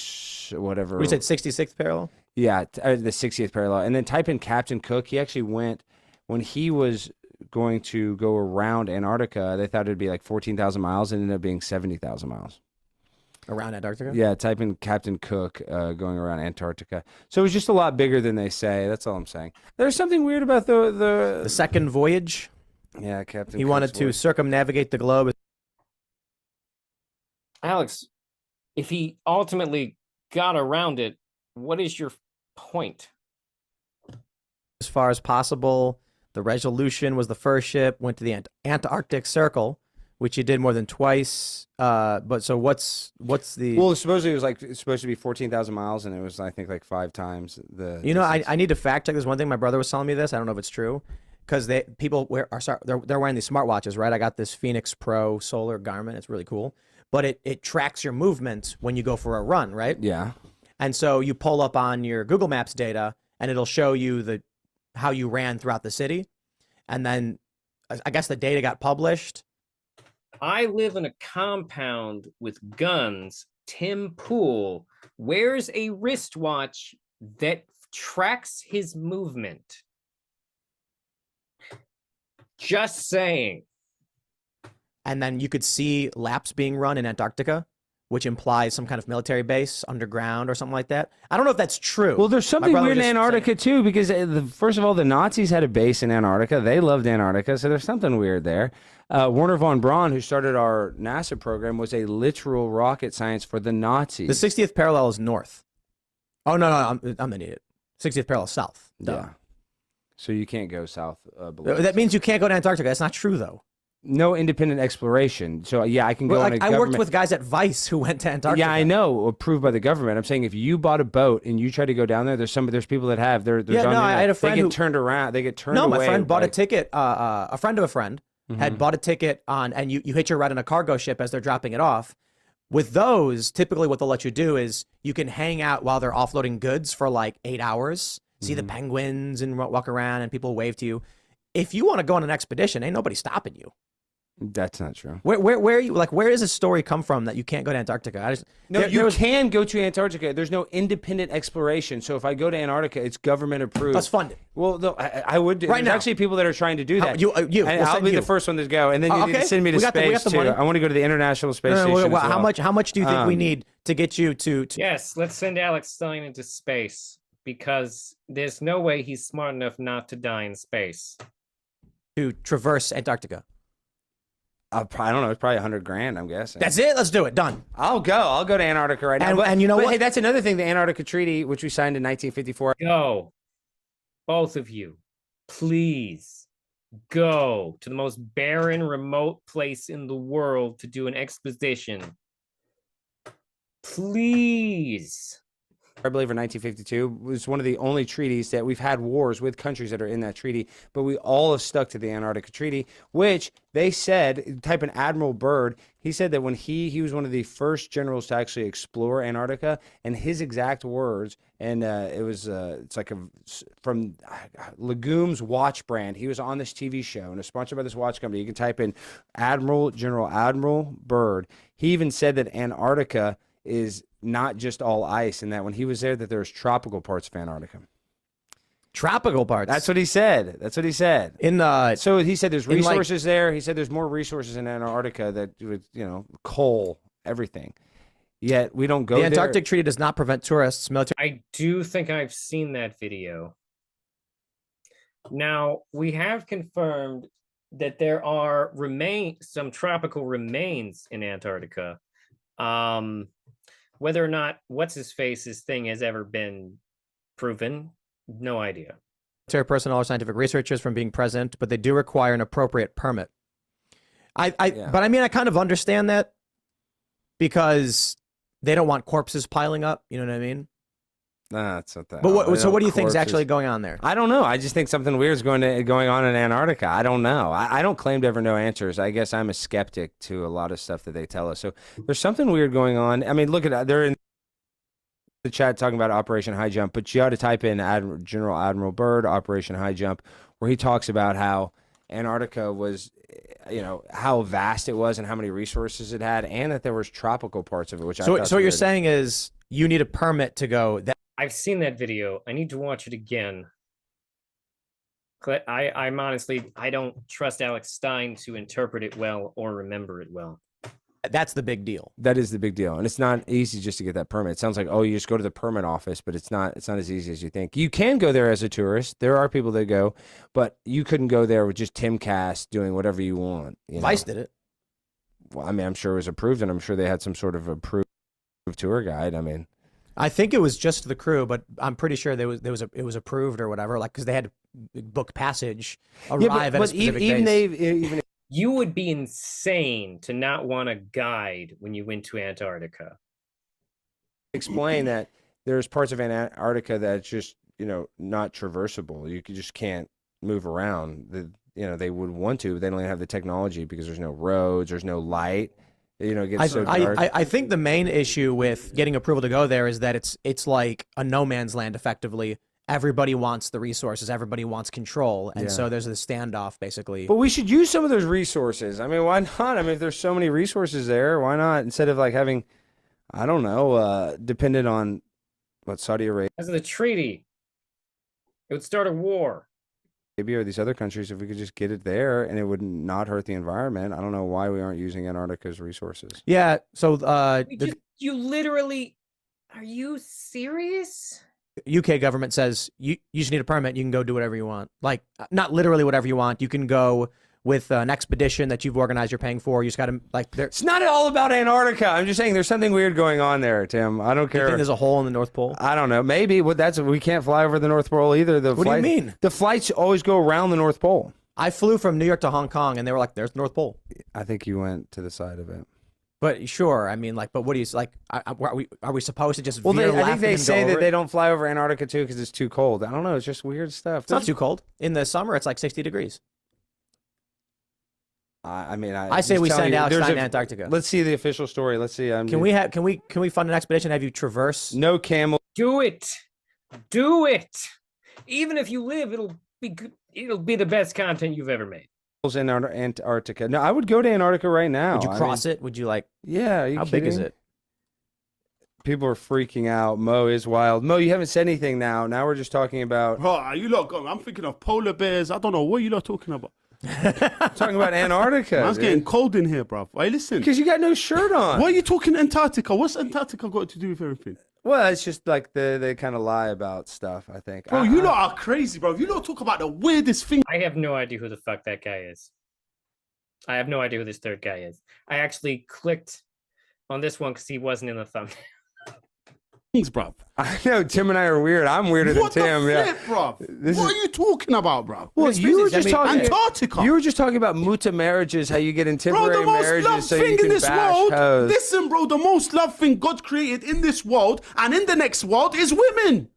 whatever. What you said, 66th parallel? Yeah, the 60th parallel. And then type in Captain Cook. He actually went, when he was going to go around Antarctica, they thought it'd be like 14,000 miles, and it ended up being 70,000 miles. Around Antarctica? Yeah, type in Captain Cook going around Antarctica. So it was just a lot bigger than they say. That's all I'm saying. There's something weird about the second voyage. Yeah, Captain He Cook's wanted to voyage. circumnavigate the globe. Alex, if he ultimately got around it, what is your point? As far as possible. The Resolution was the first ship, went to the Antarctic Circle, which he did more than twice. But so what's the... Well, supposedly it's supposed to be 14,000 miles, and it was, I think, like 5 times the... You know, I need to fact check this. One thing, my brother was telling me this. I don't know if it's true. Because they're wearing these smartwatches, right? I got this Phoenix Pro solar garment. It's really cool. But it tracks your movement when you go for a run, right? Yeah. And so you pull up on your Google Maps data, and it'll show you how you ran throughout the city. And then I guess the data got published. I live in a compound with guns. Tim Pool wears a wristwatch that tracks his movement. Just saying. And then you could see laps being run in Antarctica, which implies some kind of military base underground or something like that. I don't know if that's true. Well, there's something brother weird in just Antarctica, too, because first of all, the Nazis had a base in Antarctica. They loved Antarctica, so there's something weird there. Werner von Braun, who started our NASA program, was a literal rocket science for the Nazis. The 60th parallel is north. Oh, no, I'm an idiot. 60th parallel is south. Duh. Yeah. So you can't go south below. That means you can't go to Antarctica. That's not true, though. No independent exploration. So, yeah, I can go on a I worked government... with guys at Vice who went to Antarctica. Yeah, I know, approved by the government. I'm saying if you bought a boat and you try to go down there, there's people that have. I had a friend They get who turned around. They get turned away. No, my friend bought a ticket. A friend of a friend had bought a ticket on, and you hitch your ride on a cargo ship as they're dropping it off. With those, typically what they'll let you do is you can hang out while they're offloading goods for like 8 hours, see the penguins and walk around, and people wave to you. If you want to go on an expedition, ain't nobody stopping you. That's not true. Where are you? Like, where does this story come from that you can't go to Antarctica? You can go to Antarctica. There's no independent exploration. So if I go to Antarctica, it's government approved. Let's fund it. Well, no, I would do. Right There's now. actually people that are trying to do that. I'll be the first one to go, and then you need to send me to we got space the too. money. I want to go to the International Space Station. as well. How much do you think we need to get you to? Yes, let's send Alex Stein into space, because there's no way he's smart enough not to die in space. To traverse Antarctica? I don't know. It's probably $100,000. I'm guessing. That's it. Let's do it. Done. I'll go to Antarctica right now. And you know what? Hey, that's another thing. The Antarctica Treaty, which we signed in 1954. Go, both of you, please go to the most barren, remote place in the world to do an exposition. Please. I believe in 1952 was one of the only treaties that we've had wars with countries that are in that treaty, but we all have stuck to the Antarctica Treaty, which they said, type in Admiral Byrd, he said that when he was one of the first generals to actually explore Antarctica, and his exact words, and it's like from Legume's watch brand. He was on this TV show and it's sponsored by this watch company. You can type in General Admiral Byrd. He even said that Antarctica is not just all ice, and that when he was there, that there's tropical parts of Antarctica. Tropical parts. That's what he said. So he said there's resources there. He said there's more resources in Antarctica that with coal, everything. Yet we don't go there. The Antarctic Treaty does not prevent tourists, military. I do think I've seen that video. Now, we have confirmed that there are some tropical remains in Antarctica. Whether or not what's-his-face's thing has ever been proven, no idea. Military personnel or scientific researchers from being present, but they do require an appropriate permit. But I mean, I kind of understand that because they don't want corpses piling up. You know what I mean? Nah, it's not that. But what, so what do you think is Corpses. actually going on there? I don't know. I just think something weird is going on in Antarctica. I don't know. I don't claim to ever know answers. I guess I'm a skeptic to a lot of stuff that they tell us. So there's something weird going on. I mean, look at they're in the chat talking about Operation High Jump, but you ought to type in General Admiral Byrd, Operation High Jump, where he talks about how Antarctica was, how vast it was and how many resources it had, and that there was tropical parts of it. Which So what you're saying is you need a permit to go. I've seen that video. I need to watch it again. I'm honestly, I don't trust Alex Stein to interpret it well or remember it well. That's the big deal. That is the big deal, and it's not easy just to get that permit. It sounds like, oh, you just go to the permit office, but it's not. It's not as easy as you think. You can go there as a tourist. There are people that go, but you couldn't go there with just Timcast doing whatever you want. Vice did it. Well, I mean, I'm sure it was approved, and I'm sure they had some sort of approved tour guide. I mean, I think it was just the crew, but I'm pretty sure it was approved or whatever, like because they had to book passage, arrive at a specific base. You would be insane to not want a guide when you went to Antarctica. Explain that there's parts of Antarctica that's just not traversable. You just can't move around. They would want to, but they don't have the technology because there's no roads, there's no light. It gets so dark. I think the main issue with getting approval to go there is that it's like a no man's land effectively. Everybody wants the resources, everybody wants control, and so there's a standoff basically. But we should use some of those resources. I mean, why not? I mean, if there's so many resources there, why not? Instead of like having, I don't know, dependent on what Saudi Arabia. As of the treaty, it would start a war. Maybe or these other countries, if we could just get it there and it would not hurt the environment. I don't know why we aren't using Antarctica's resources. Yeah, so you literally, are you serious? UK government says you just need a permit. You can go do whatever you want. Like, not literally whatever you want. You can go with an expedition that you've organized, you're paying for. You just got to, like, it's not all about Antarctica. I'm just saying there's something weird going on there, Tim. I don't care. You think there's a hole in the North Pole? I don't know. Maybe. We can't fly over the North Pole either. What do you mean? The flights always go around the North Pole. I flew from New York to Hong Kong, and they were like, "There's the North Pole." I think you went to the side of it. But sure, I mean, like, but what do you like? Are we supposed to just? Well, veer I left think they and say go that over they it? don't fly over Antarctica too because it's too cold. I don't know. It's just weird stuff. It's not too cold. In the summer, it's like 60 degrees. I say we send Alex Stein to Antarctica. Let's see the official story. Let's see. Can we fund an expedition? Have you traverse? No camel. Do it. Even if you live, it'll be the best content you've ever made. In Antarctica. No, I would go to Antarctica right now. Would you cross it? Would you like? Yeah. How big is it? People are freaking out. Mo is wild. Mo, you haven't said anything now. Now we're just talking about. Bro, are you lot going? I'm thinking of polar bears. I don't know what you lot talking about. Talking about Antarctica. It's getting cold in here, bro. Hey, listen. Because you got no shirt on. Why are you talking Antarctica? What's Antarctica got to do with everything? Well, it's just like they kind of lie about stuff, I think. Bro, you lot are crazy, bro. You lot talk about the weirdest thing. I have no idea who the fuck that guy is. I have no idea who this third guy is. I actually clicked on this one because he wasn't in the thumbnail. Things, bro. I know Tim and I are weird. I'm weirder than Tim. What the flip, bro? What are you talking about, bro? Well, you were just talking Antarctica. You were just talking about muta marriages, how you get in temporary bro, the most marriages loved so thing you can in this bash world. hoes. Listen, bro, the most loved thing God created in this world and in the next world is women.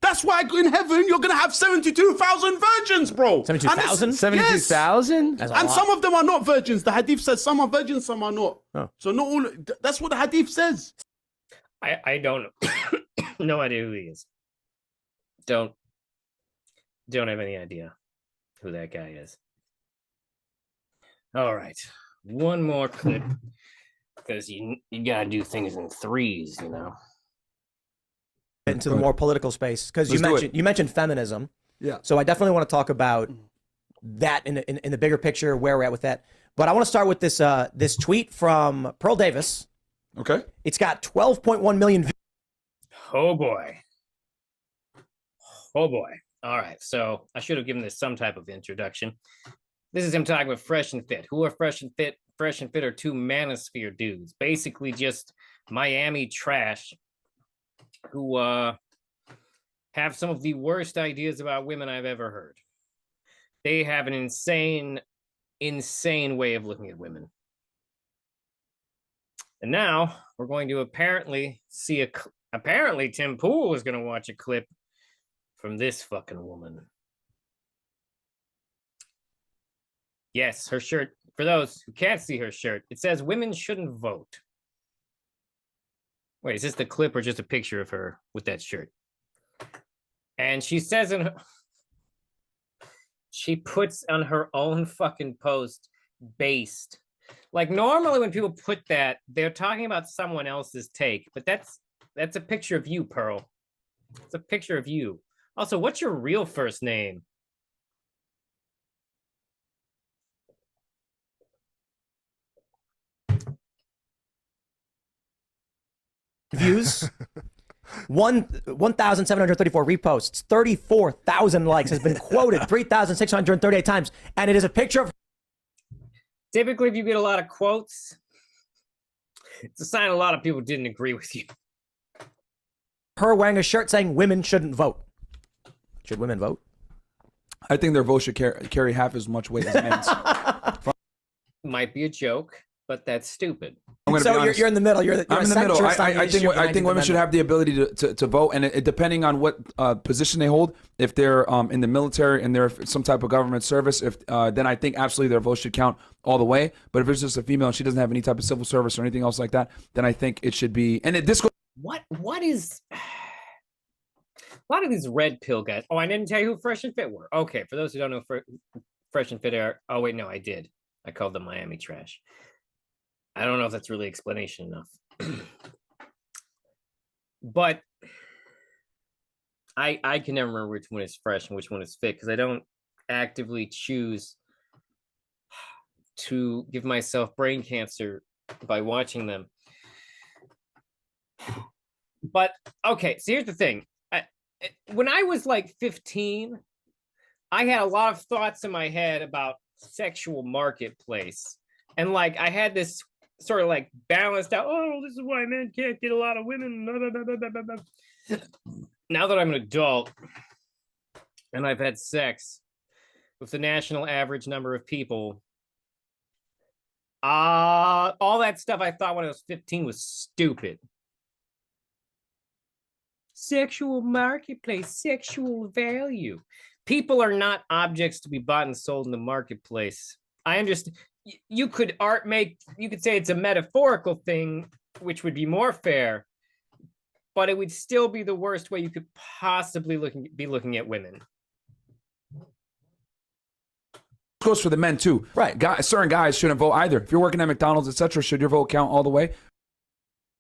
That's why in heaven you're gonna have 72,000 virgins, bro. 72,000? 72,000? Yes. And some of them are not virgins. The hadith says some are virgins, some are not. Oh. So not all. That's what the hadith says. I don't know. No idea who he is. Don't have any idea who that guy is. All right, one more clip because you gotta do things in threes, you know. Into the more political space because you mentioned feminism. Yeah. So I definitely want to talk about that in the bigger picture, where we're at with that. But I want to start with this this tweet from Pearl Davis. Okay. It's got 12.1 million. Oh boy. Oh boy. All right. So I should have given this some type of introduction. This is him talking with Fresh and Fit. Who are Fresh and Fit? Fresh and Fit are two manosphere dudes, basically just Miami trash who have some of the worst ideas about women I've ever heard. They have an insane way of looking at women. And now we're going to apparently see apparently Tim Pool is going to watch a clip from this fucking woman. Yes, her shirt, for those who can't see her shirt, it says women shouldn't vote. Wait, is this the clip or just a picture of her with that shirt? And she says she puts on her own fucking post, based. Like normally when people put that, they're talking about someone else's take, but that's a picture of you, Pearl. It's a picture of you. Also, what's your real first name? Views, 1,734 reposts, 34,000 likes, has been quoted 3,638 times, and it is a picture of. Typically, if you get a lot of quotes, it's a sign a lot of people didn't agree with you. Her wearing a shirt saying women shouldn't vote. Should women vote? I think their vote should carry half as much weight as men's. Might be a joke, but that's stupid. So you're in the middle. I'm in the middle. I think women should have the ability to vote, and depending on what position they hold, if they're in the military and they're some type of government service, then I think absolutely their vote should count all the way. But if it's just a female and she doesn't have any type of civil service or anything else like that, then I think it should be. And this goes. What is? A lot of these red pill guys. Oh, I didn't tell you who Fresh and Fit were. Okay, for those who don't know Fresh and Fit are. Oh wait, no, I did. I called them Miami trash. I don't know if that's really explanation enough. But I can never remember which one is Fresh and which one is Fit because I don't actively choose to give myself brain cancer by watching them. But okay, so here's the thing. When I was like 15, I had a lot of thoughts in my head about sexual marketplace. And like I had this sort of like balanced out, oh, this is why men can't get a lot of women. Now that I'm an adult and I've had sex with the national average number of people, all that stuff I thought when I was 15 was stupid. Sexual marketplace, sexual value. People are not objects to be bought and sold in the marketplace. I understand. You could say it's a metaphorical thing, which would be more fair, but it would still be the worst way you could possibly be looking at women. Goes for the men too, right? Certain guys shouldn't vote either. If you're working at McDonald's, etc., should your vote count all the way?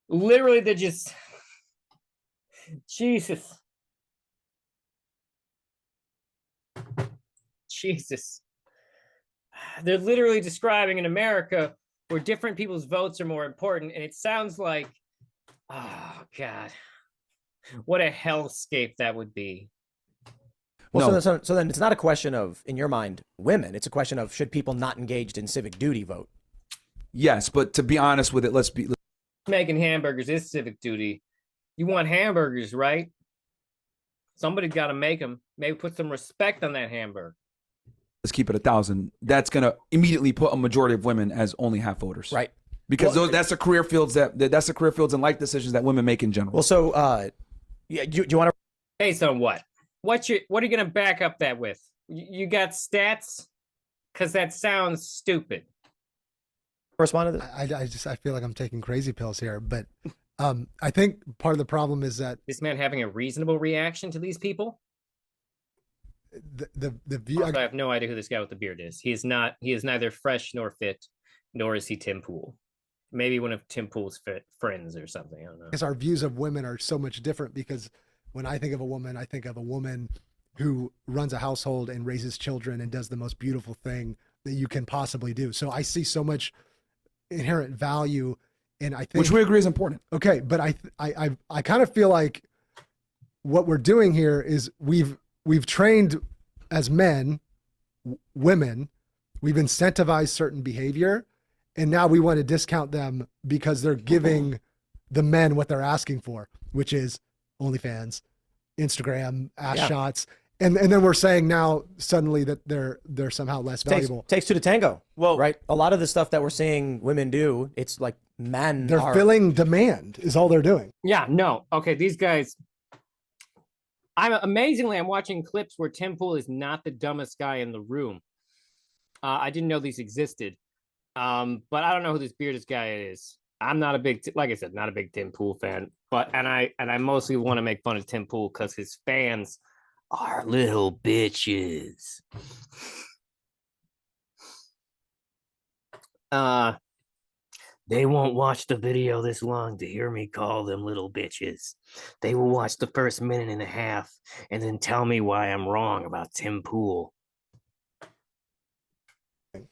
Literally, they're just Jesus. They're literally describing an America where different people's votes are more important, and it sounds like, oh God, what a hellscape that would be. Well, no. so then it's not a question of, in your mind, women. It's a question of should people not engaged in civic duty vote? Yes, but to be honest with it, making hamburgers is civic duty. You want hamburgers, right? Somebody's got to make them. Maybe put some respect on that hamburger. Let's keep it 1,000. That's going to immediately put a majority of women as only half voters, right? Because that's the career fields that's the career fields and life decisions that women make in general. Well, so yeah, do you want to based on what? What are you going to back up that with? You got stats? Because that sounds stupid. Respond to this. I feel like I'm taking crazy pills here, but I think part of the problem is that this man having a reasonable reaction to these people. The view. Also, I have no idea who this guy with the beard is. He is neither Fresh nor Fit, nor is he Tim Pool. Maybe one of Tim Pool's friends or something. I don't know. Because our views of women are so much different. Because when I think of a woman, I think of a woman who runs a household and raises children and does the most beautiful thing that you can possibly do. So I see so much inherent value, and I think, which we agree is important. Okay, but I kind of feel like what we're doing here is we've trained as men, women, we've incentivized certain behavior, and now we want to discount them because they're giving the men what they're asking for, which is OnlyFans, Instagram, ass shots. and then we're saying now suddenly that they're somehow less valuable. Takes two to tango. Well, right. A lot of the stuff that we're seeing women do, it's like men They're are filling demand is all they're doing. Yeah, no. Okay, these guys. I'm watching clips where Tim Pool is not the dumbest guy in the room. I didn't know these existed. But I don't know who this bearded guy is. I'm not a big, like I said, not a big Tim Pool fan. But and I mostly want to make fun of Tim Pool because his fans are little bitches. They won't watch the video this long to hear me call them little bitches. They will watch the first minute and a half and then tell me why I'm wrong about Tim Pool.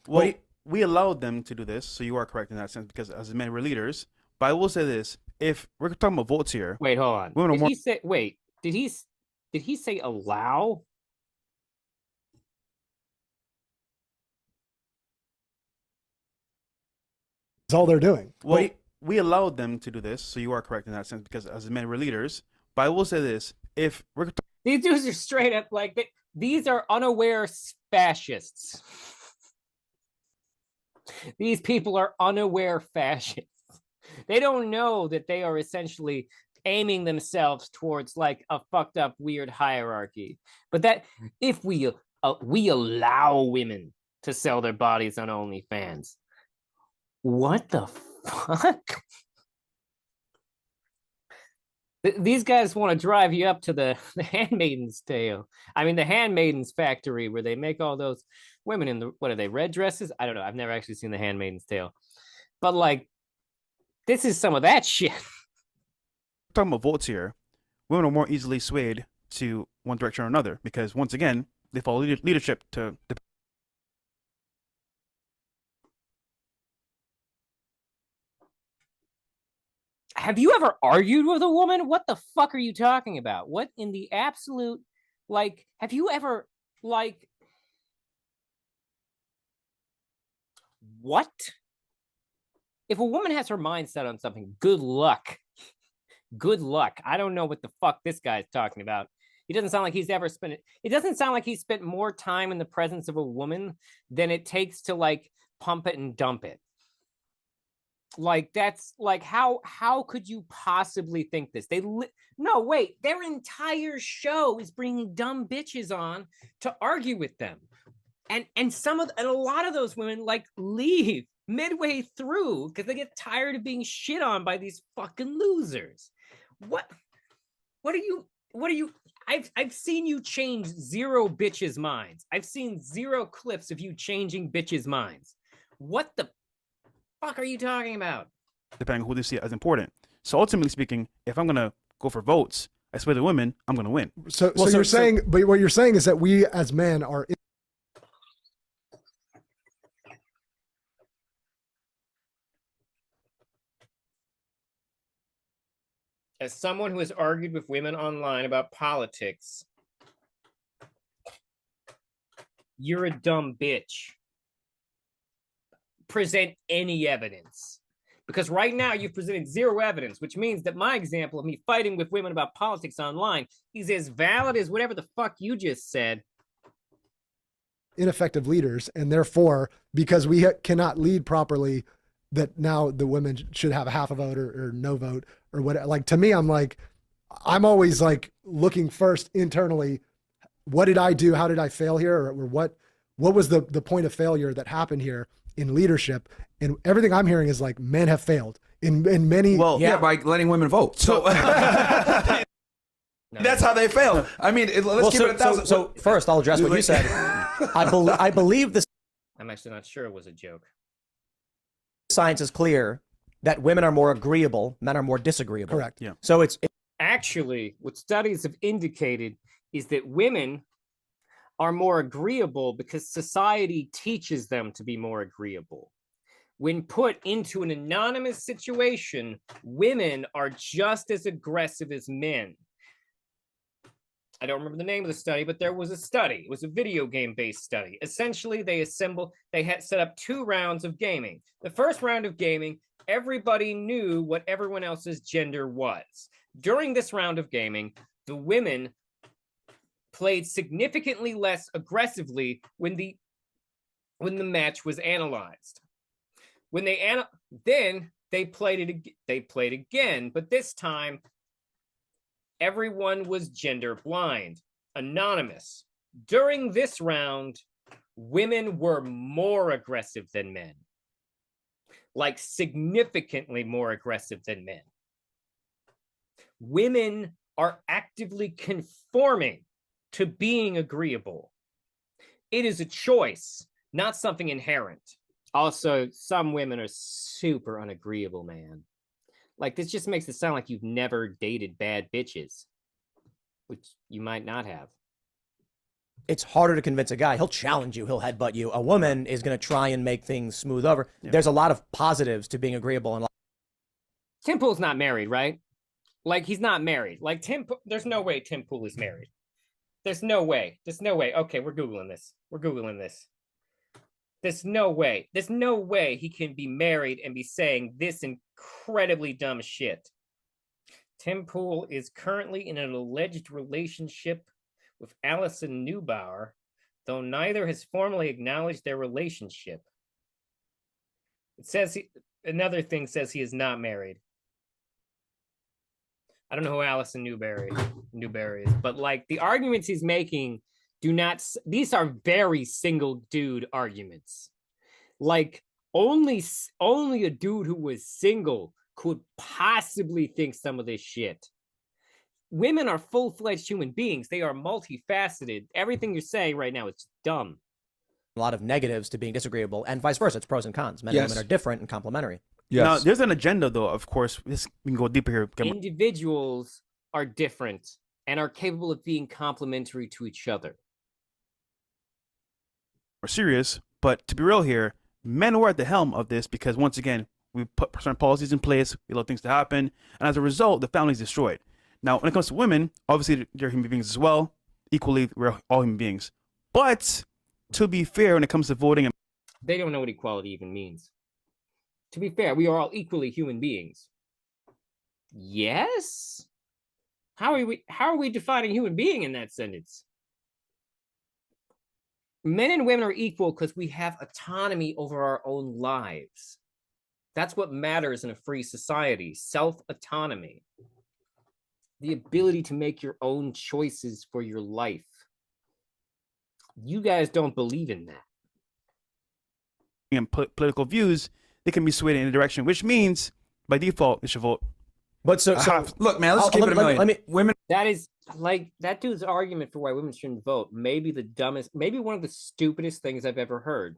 Well, we allowed them to do this, so you are correct in that sense, because as men, we're leaders. But I will say this: if we're talking about votes here, wait, hold on. Did he say allow? That's all they're doing. Well, we allowed them to do this, so you are correct in that sense, because as men, we're leaders. But I will say this: if we're these dudes are straight up like these are unaware fascists. These people are unaware fascists. They don't know that they are essentially aiming themselves towards like a fucked up weird hierarchy. But that if we allow women to sell their bodies on OnlyFans, what the fuck? These guys want to drive you up to the Handmaiden's Tale. I mean, the Handmaiden's factory where they make all those women in the, what are they, red dresses? I don't know. I've never actually seen the Handmaiden's Tale. But like, this is some of that shit. talking about votes here, women are more easily swayed to one direction or another because, once again, they follow leadership to the. Have you ever argued with a woman? What the fuck are you talking about? What in the absolute, like, have you ever, like, what? If a woman has her mind set on something, good luck. Good luck. I don't know what the fuck this guy's talking about. He doesn't sound like he's ever spent it. It doesn't sound like he spent more time in the presence of a woman than it takes to, like, pump it and dump it. Like, that's like, how could you possibly think this? No, wait, their entire show is bringing dumb bitches on to argue with them. And a lot of those women like leave midway through because they get tired of being shit on by these fucking losers. What are you I've seen you change zero bitches' minds. I've seen zero clips of you changing bitches' minds. What the fuck are you talking about? Depending on who they see as important. So ultimately speaking, if I'm gonna go for votes, I swear to women, I'm gonna win. So you're saying, but what you're saying is that we as men are. As someone who has argued with women online about politics, you're a dumb bitch. Present any evidence. Because right now you've presented zero evidence, which means that my example of me fighting with women about politics online is as valid as whatever the fuck you just said. Ineffective leaders, and therefore, because we cannot lead properly, that now the women should have a half a vote or no vote or what. Like, to me, I'm always like looking first internally. What did I do? How did I fail here? Or what was the point of failure that happened here in leadership? And everything I'm hearing is like men have failed in many. Well, yeah, by letting women vote. So that's how they fail. I mean, let's keep it 1,000. So first, I'll address what you said. I believe this. I'm actually not sure it was a joke. Science is clear that women are more agreeable, men are more disagreeable. Correct. Yeah. So it's actually what studies have indicated is that women are more agreeable because society teaches them to be more agreeable. When put into an anonymous situation, women are just as aggressive as men. I don't remember the name of the study, but there was a study. It was a video game-based study. Essentially, they had set up 2 rounds of gaming. The first round of gaming, everybody knew what everyone else's gender was. During this round of gaming, the women played significantly less aggressively when the match was analyzed. When then they played again, but this time everyone was gender blind, anonymous. During this round, women were more aggressive than men, like significantly more aggressive than men. Women are actively conforming to being agreeable. It is a choice, not something inherent. Also, some women are super unagreeable, man. Like, this just makes it sound like you've never dated bad bitches, which you might not have. It's harder to convince a guy. He'll challenge you. He'll headbutt you. A woman is going to try and make things smooth over. Yeah. There's a lot of positives to being agreeable. And Tim Pool's not married, right? Like, he's not married. Like, there's no way Tim Pool is married. There's no way. There's no way. Okay, we're Googling this. There's no way. There's no way he can be married and be saying this incredibly dumb shit. Tim Pool is currently in an alleged relationship with Alison Neubauer, though neither has formally acknowledged their relationship. It says another thing says he is not married. I don't know who Alison Newberry is, but like the arguments he's making these are very single dude arguments. Like only a dude who was single could possibly think some of this shit. Women are full-fledged human beings. They are multifaceted. Everything you're saying right now is dumb. A lot of negatives to being disagreeable, and vice versa. It's pros and cons. Men and women are different and complementary. Yes. Now, there's an agenda, though, of course. We can go deeper here. Individuals are different and are capable of being complementary to each other. We're serious, but to be real here, men were at the helm of this because, once again, we put certain policies in place, we allow things to happen, and as a result, the family's destroyed. Now, when it comes to women, obviously, they're human beings as well. Equally, we're all human beings. But, to be fair, when it comes to voting... They don't know what equality even means. To be fair, we are all equally human beings. Yes? How are we defining human being in that sentence? Men and women are equal because we have autonomy over our own lives. That's what matters in a free society, self-autonomy. The ability to make your own choices for your life. You guys don't believe in that. And political views, they can be swayed in any direction, which means, by default, they should vote. But so look, man, let's keep it a million. Women. That is like that dude's argument for why women shouldn't vote. Maybe the dumbest, maybe one of the stupidest things I've ever heard.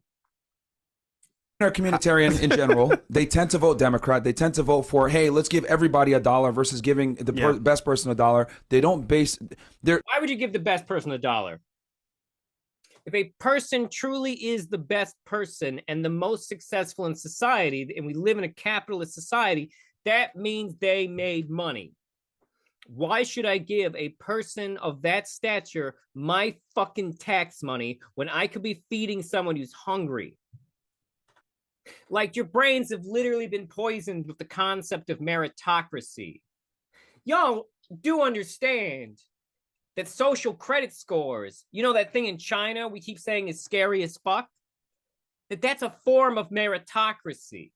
Are communitarian in general. They tend to vote Democrat. They tend to vote for, hey, let's give everybody $1 versus giving the best person $1. They don't base their. Why would you give the best person $1? If a person truly is the best person and the most successful in society, and we live in a capitalist society, that means they made money. Why should I give a person of that stature my fucking tax money when I could be feeding someone who's hungry? Like, your brains have literally been poisoned with the concept of meritocracy. Y'all do understand that social credit scores, you know that thing in China we keep saying is scary as fuck? That's a form of meritocracy.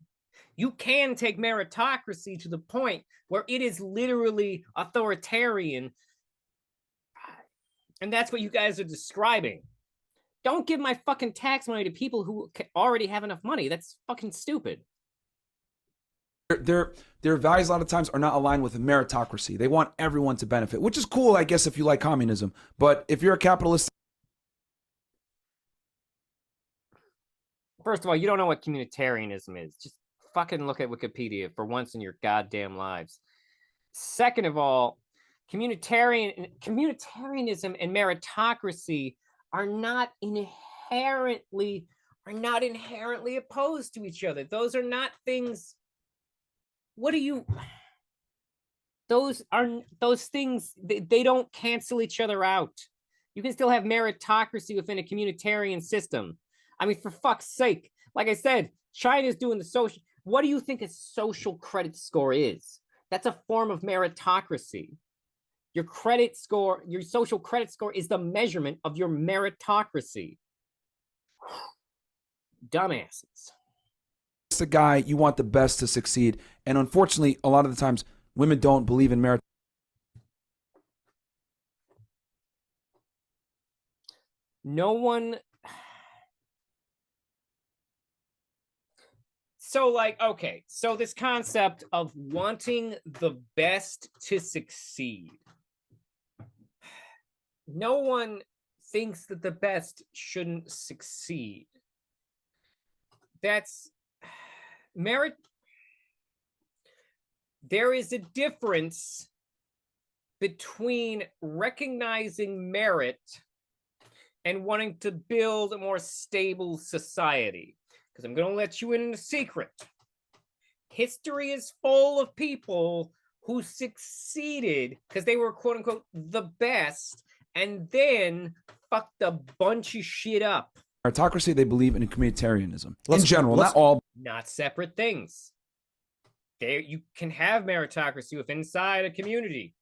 You can take meritocracy to the point where it is literally authoritarian. And that's what you guys are describing. Don't give my fucking tax money to people who already have enough money. That's fucking stupid. Their values a lot of times are not aligned with meritocracy. They want everyone to benefit, which is cool, I guess, if you like communism. But if you're a capitalist... First of all, you don't know what communitarianism is. Just fucking look at Wikipedia for once in your goddamn lives. Second of all, communitarianism and meritocracy are not inherently opposed to each other. Those are not things. Those things, they don't cancel each other out. You can still have meritocracy within a communitarian system. I mean, for fuck's sake, like I said, China's doing the social. What do you think a social credit score is? That's a form of meritocracy. Your credit score, your social credit score is the measurement of your meritocracy. Dumbasses. It's the guy you want the best to succeed. And unfortunately, a lot of the times, women don't believe in merit. No one. So, like, okay, so this concept of wanting the best to succeed. No one thinks that the best shouldn't succeed. That's merit. There is a difference between recognizing merit and wanting to build a more stable society. Because I'm going to let you in on a secret. History is full of people who succeeded because they were, quote unquote, the best, and then fucked a bunch of shit up. Meritocracy, they believe in communitarianism. In general, not all. Not separate things. There, you can have meritocracy within inside a community.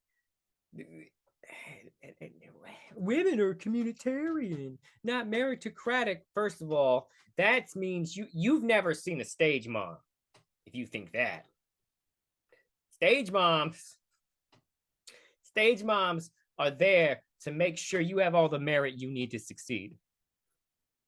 Women are communitarian, not meritocratic. First of all, that means you've never seen a stage mom, if you think that. Stage moms are there to make sure you have all the merit you need to succeed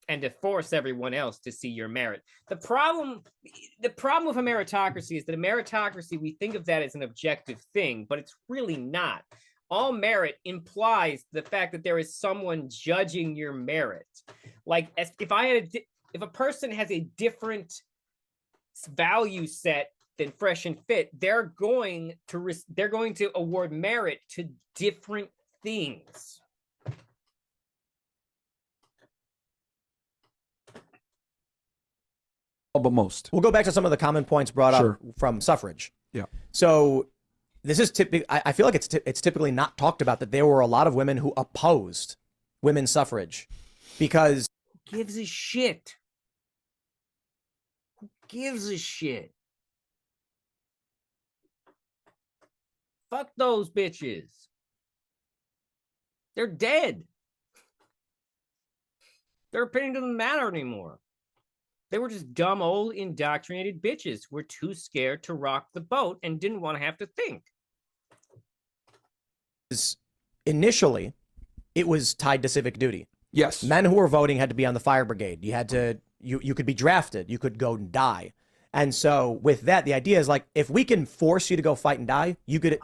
and to force everyone else to see your merit. The problem with a meritocracy is that a meritocracy, we think of that as an objective thing, but it's really not. All merit implies the fact that there is someone judging your merit. Like, if a person has a different value set than Fresh and Fit, they're going to award merit to different things. But most. We'll go back to some of the common points brought up from suffrage. Yeah. So this is typically, I feel like it's typically not talked about that there were a lot of women who opposed women's suffrage because. Who gives a shit? Who gives a shit? Fuck those bitches. They're dead. Their opinion doesn't matter anymore. They were just dumb, old, indoctrinated bitches who were too scared to rock the boat and didn't want to have to think. Initially, it was tied to civic duty. Yes. Men who were voting had to be on the fire brigade. You had to, you could be drafted. You could go and die. And so with that, the idea is like, if we can force you to go fight and die, you could.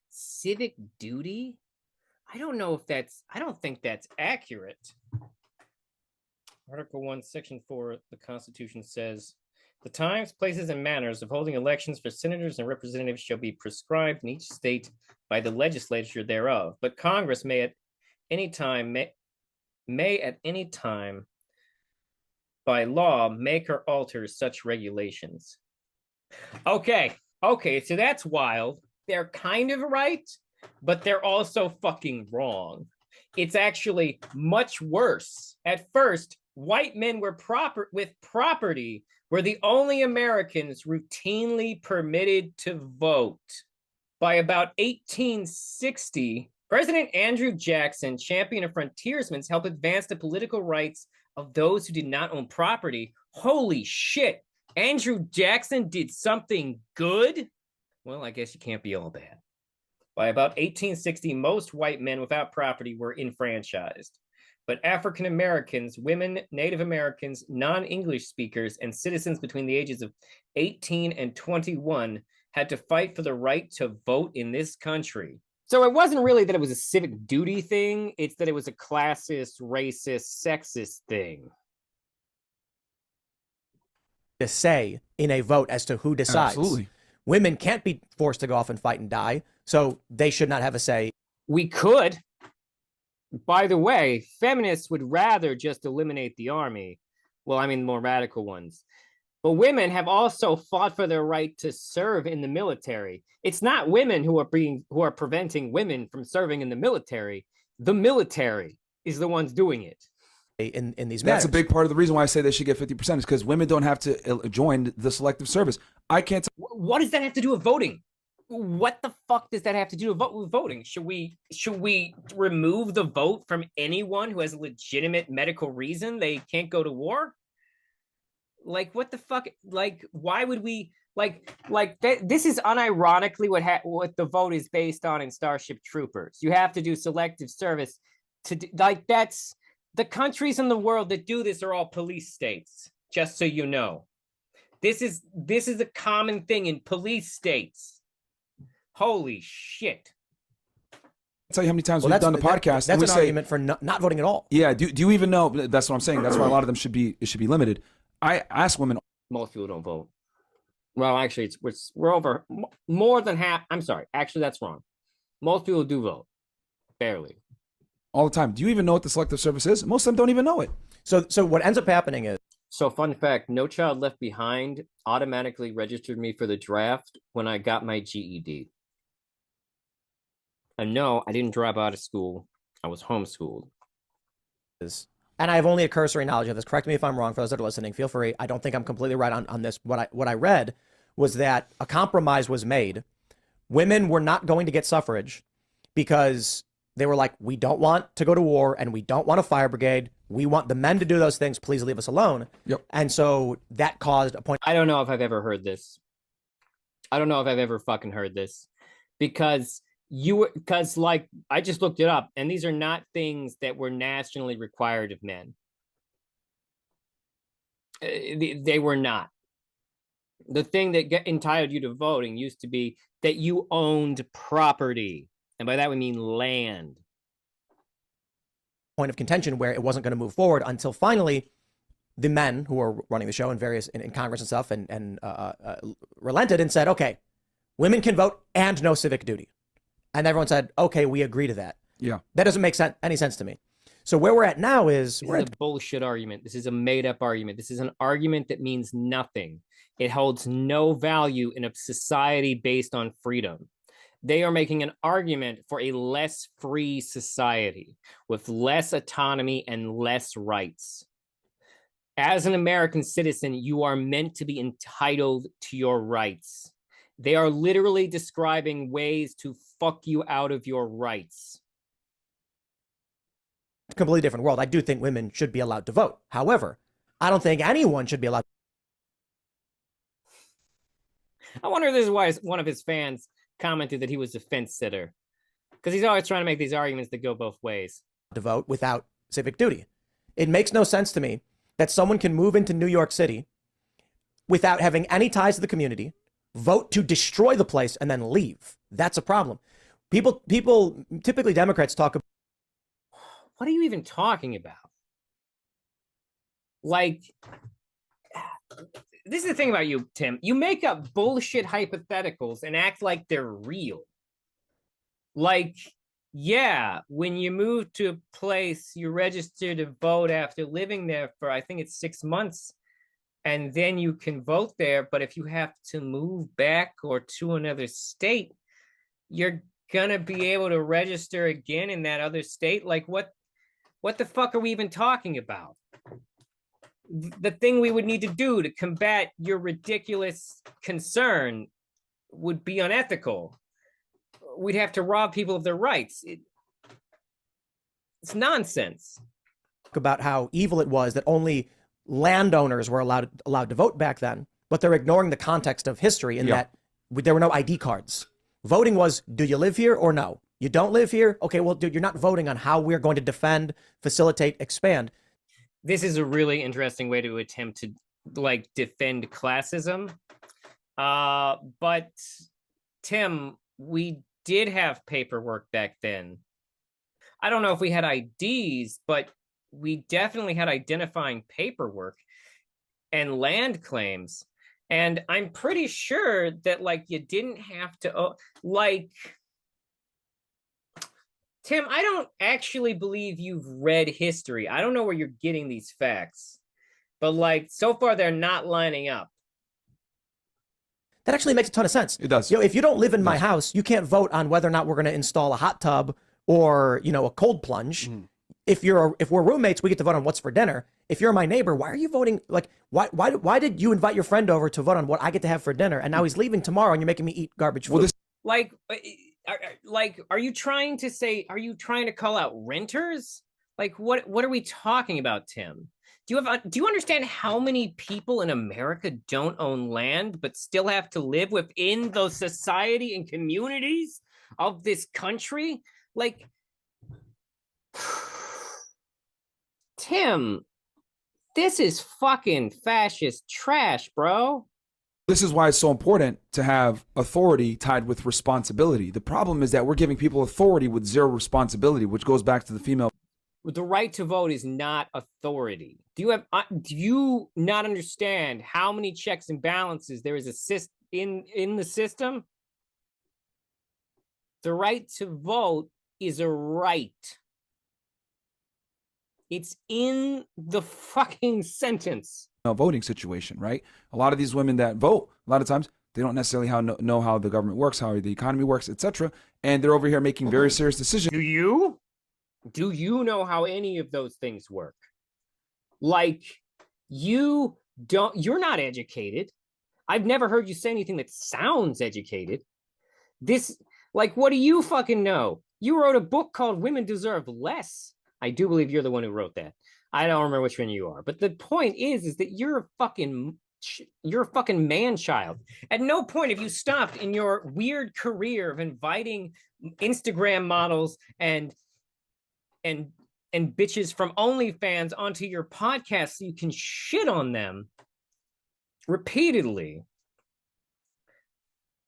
Civic duty? I don't think that's accurate. Article 1, Section 4, the Constitution says, the times, places, and manners of holding elections for senators and representatives shall be prescribed in each state by the legislature thereof. But Congress may at any time by law make or alter such regulations. Okay, so that's wild. They're kind of right, but they're also fucking wrong. It's actually much worse. At first, white men with property were the only Americans routinely permitted to vote. By about 1860, President Andrew Jackson, champion of frontiersmen, helped advance the political rights of those who did not own property. Holy shit, Andrew Jackson did something good? Well, I guess you can't be all bad. By about 1860, most white men without property were enfranchised. But African Americans, women, Native Americans, non-English speakers, and citizens between the ages of 18 and 21 had to fight for the right to vote in this country. So it wasn't really that it was a civic duty thing, it's that it was a classist, racist, sexist thing. To say in a vote as to who decides. Absolutely. Women can't be forced to go off and fight and die, so they should not have a say. We could. By the way, feminists would rather just eliminate the army. Well, I mean, more radical ones. But women have also fought for their right to serve in the military. It's not women who are preventing women from serving in the military. The military is the ones doing it. In these That's matters. a big part of the reason why I say they should get 50% is because women don't have to join the selective service. I can't. What does that have to do with voting? What the fuck does that have to do with voting? Should we remove the vote from anyone who has a legitimate medical reason they can't go to war? Like, what the fuck? Like, why would we like that? This is unironically what the vote is based on in Starship Troopers. You have to do selective service to like that's the countries in the world that do this are all police states. Just so you know, this is a common thing in police states. Holy shit. I'll tell you how many times Well, we've done the podcast. That's an argument for not voting at all. Yeah. Do you even know? That's what I'm saying. That's why a lot of them should be limited. I ask women. Most people don't vote. Well, actually, we're over more than half. I'm sorry. Actually, that's wrong. Most people do vote. Barely. All the time. Do you even know what the selective service is? Most of them don't even know it. So what ends up happening is. So fun fact, No Child Left Behind automatically registered me for the draft when I got my GED. And no, I didn't drop out of school. I was homeschooled. And I have only a cursory knowledge of this. Correct me if I'm wrong, for those that are listening. Feel free. I don't think I'm completely right on this. What I read was that a compromise was made. Women were not going to get suffrage because they were like, we don't want to go to war and we don't want a fire brigade. We want the men to do those things. Please leave us alone. Yep. And so that caused a point. I don't know if I've ever heard this. I don't know if I've ever fucking heard this because like I just looked it up and these are not things that were nationally required of men. They were not. The thing that entitled you to voting used to be that you owned property. And by that we mean land. Point of contention where it wasn't going to move forward until finally the men who were running the show in Congress and stuff and relented and said, okay, women can vote and no civic duty. And everyone said, okay, we agree to that. Yeah. That doesn't make any sense to me. So where we're at now is... This is a bullshit argument. This is a made-up argument. This is an argument that means nothing. It holds no value in a society based on freedom. They are making an argument for a less free society with less autonomy and less rights. As an American citizen, you are meant to be entitled to your rights. They are literally describing ways to fuck you out of your rights. Completely different world. I do think women should be allowed to vote. However, I don't think anyone should be allowed. I wonder if this is why one of his fans commented that he was a fence sitter. Because he's always trying to make these arguments that go both ways. To vote without civic duty. It makes no sense to me that someone can move into New York City without having any ties to the community, vote to destroy the place, and then leave. That's a problem. People, typically Democrats talk about. What are you even talking about? Like, this is the thing about you, Tim. You make up bullshit hypotheticals and act like they're real. Like, yeah, when you move to a place, you register to vote after living there for, I think it's 6 months, and then you can vote there. But if you have to move back or to another state, you're gonna be able to register again in that other state. Like, what the fuck are we even talking about? The thing we would need to do to combat your ridiculous concern would be unethical. We'd have to rob people of their rights. It's nonsense. About how evil it was that only landowners were allowed to vote back then, but they're ignoring the context of history in that there were no ID cards. Voting was, do you live here or no? You don't live here? Okay, well, dude, you're not voting on how we're going to defend, facilitate, expand. This is a really interesting way to attempt to like defend classism. But Tim, we did have paperwork back then. I don't know if we had IDs, but we definitely had identifying paperwork and land claims. And I'm pretty sure that like you didn't have to like Tim, I don't actually believe you've read history. I don't know where you're getting these facts, but like so far they're not lining up. That actually makes a ton of sense. It does. You know, if you don't live in my house, you can't vote on whether or not we're going to install a hot tub or, you know, a cold plunge. Mm-hmm. If we're roommates, we get to vote on what's for dinner. If you're my neighbor, why are you voting? Like, why did you invite your friend over to vote on what I get to have for dinner? And now he's leaving tomorrow and you're making me eat garbage food. Well, Like, are you trying to say? Are you trying to call out renters? Like, what are we talking about, Tim? Do you understand how many people in America don't own land but still have to live within the society and communities of this country? Like, Tim, this is fucking fascist trash, bro. This is why it's so important to have authority tied with responsibility. The problem is that we're giving people authority with zero responsibility, which goes back to the female. The right to vote is not authority. Do you not understand how many checks and balances there is in the system? The right to vote is a right. It's in the fucking sentence. Voting situation, right? A lot of these women that vote, a lot of times they don't necessarily know how the government works, how the economy works, etc. And they're over here making very serious decisions. Do you? Do you know how any of those things work? Like, you're not educated. I've never heard you say anything that sounds educated. What do you fucking know? You wrote a book called Women Deserve Less. I do believe you're the one who wrote that. I don't remember which one you are. But the point is that you're a fucking man-child. At no point have you stopped in your weird career of inviting Instagram models and bitches from OnlyFans onto your podcast so you can shit on them repeatedly.